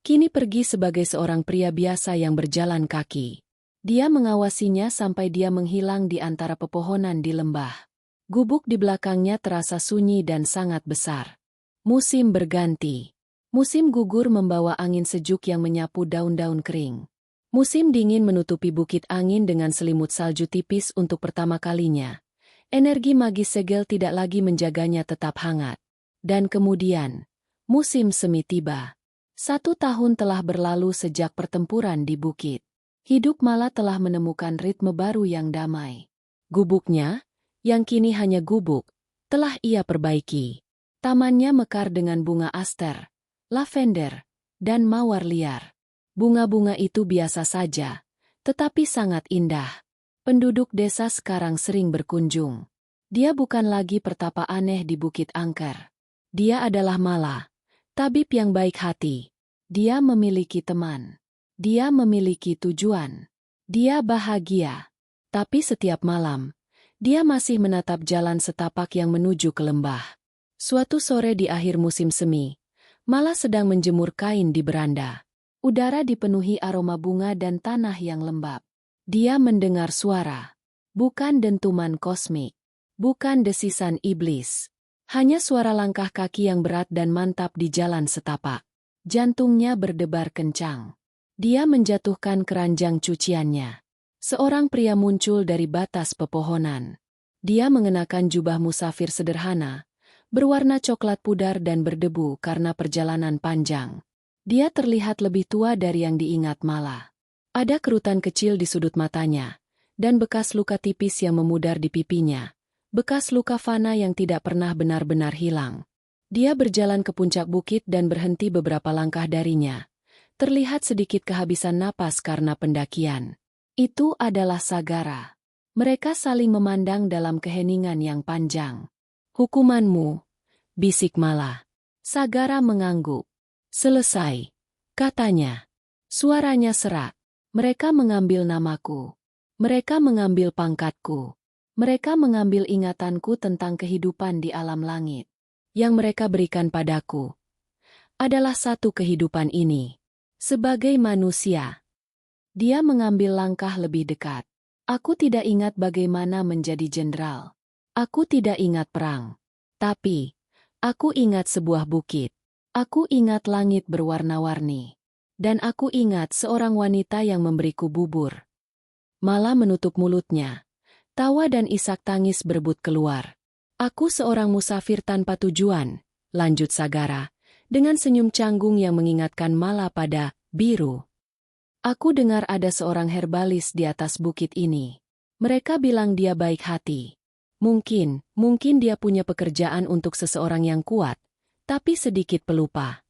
Kini pergi sebagai seorang pria biasa yang berjalan kaki. Dia mengawasinya sampai dia menghilang di antara pepohonan di lembah. Gubuk di belakangnya terasa sunyi dan sangat besar. Musim berganti. Musim gugur membawa angin sejuk yang menyapu daun-daun kering. Musim dingin menutupi bukit angin dengan selimut salju tipis untuk pertama kalinya. Energi magis segel tidak lagi menjaganya tetap hangat. Dan kemudian, musim semi tiba. 1 tahun telah berlalu sejak pertempuran di bukit. Hidup Mala telah menemukan ritme baru yang damai. Gubuknya, yang kini hanya gubuk, telah ia perbaiki. Tamannya mekar dengan bunga aster, lavender, dan mawar liar. Bunga-bunga itu biasa saja, tetapi sangat indah. Penduduk desa sekarang sering berkunjung. Dia bukan lagi pertapa aneh di Bukit Angker. Dia adalah Mala, tabib yang baik hati. Dia memiliki teman. Dia memiliki tujuan. Dia bahagia. Tapi setiap malam, dia masih menatap jalan setapak yang menuju ke lembah. Suatu sore di akhir musim semi, Mala sedang menjemur kain di beranda. Udara dipenuhi aroma bunga dan tanah yang lembab. Dia mendengar suara. Bukan dentuman kosmik. Bukan desisan iblis. Hanya suara langkah kaki yang berat dan mantap di jalan setapak. Jantungnya berdebar kencang. Dia menjatuhkan keranjang cuciannya. Seorang pria muncul dari batas pepohonan. Dia mengenakan jubah musafir sederhana, berwarna coklat pudar dan berdebu karena perjalanan panjang. Dia terlihat lebih tua dari yang diingat Mala. Ada kerutan kecil di sudut matanya, dan bekas luka tipis yang memudar di pipinya. Bekas luka fana yang tidak pernah benar-benar hilang. Dia berjalan ke puncak bukit dan berhenti beberapa langkah darinya. Terlihat sedikit kehabisan napas karena pendakian. Itu adalah Sagara. Mereka saling memandang dalam keheningan yang panjang. Hukumanmu, bisik Mala. Sagara mengangguk. Selesai, katanya. Suaranya serak. Mereka mengambil namaku. Mereka mengambil pangkatku. Mereka mengambil ingatanku tentang kehidupan di alam langit. Yang mereka berikan padaku adalah satu kehidupan ini. Sebagai manusia. Dia mengambil langkah lebih dekat. Aku tidak ingat bagaimana menjadi jenderal. Aku tidak ingat perang. Tapi, aku ingat sebuah bukit. Aku ingat langit berwarna-warni. Dan aku ingat seorang wanita yang memberiku bubur. Mala menutup mulutnya. Tawa dan isak tangis berebut keluar. Aku seorang musafir tanpa tujuan, lanjut Sagara, dengan senyum canggung yang mengingatkan Mala pada biru. Aku dengar ada seorang herbalis di atas bukit ini. Mereka bilang dia baik hati. Mungkin dia punya pekerjaan untuk seseorang yang kuat. Tapi sedikit pelupa.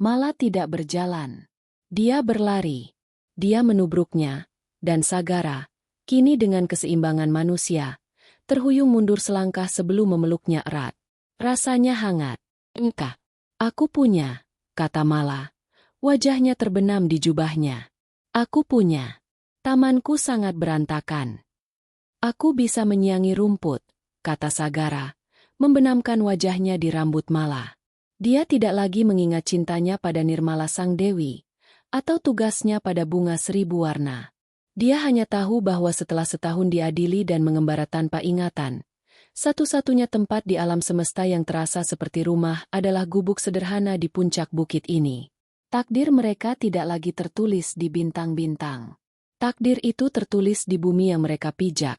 Mala tidak berjalan. Dia berlari. Dia menubruknya, dan Sagara, kini dengan keseimbangan manusia, terhuyung mundur selangkah sebelum memeluknya erat. Rasanya hangat. Engkau. Aku punya, kata Mala. Wajahnya terbenam di jubahnya. Aku punya. Tamanku sangat berantakan. Aku bisa menyiangi rumput, kata Sagara, membenamkan wajahnya di rambut Mala. Dia tidak lagi mengingat cintanya pada Nirmala sang dewi, atau tugasnya pada bunga seribu warna. Dia hanya tahu bahwa setelah setahun diadili dan mengembara tanpa ingatan, satu-satunya tempat di alam semesta yang terasa seperti rumah adalah gubuk sederhana di puncak bukit ini. Takdir mereka tidak lagi tertulis di bintang-bintang. Takdir itu tertulis di bumi yang mereka pijak,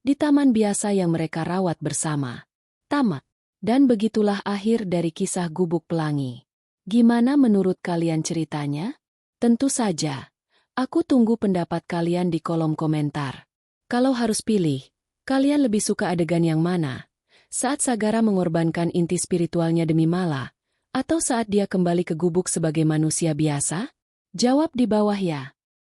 di taman biasa yang mereka rawat bersama. Tamat. Dan begitulah akhir dari kisah Gubuk Pelangi. Gimana menurut kalian ceritanya? Tentu saja. Aku tunggu pendapat kalian di kolom komentar. Kalau harus pilih, kalian lebih suka adegan yang mana? Saat Sagara mengorbankan inti spiritualnya demi Mala, atau saat dia kembali ke gubuk sebagai manusia biasa? Jawab di bawah ya.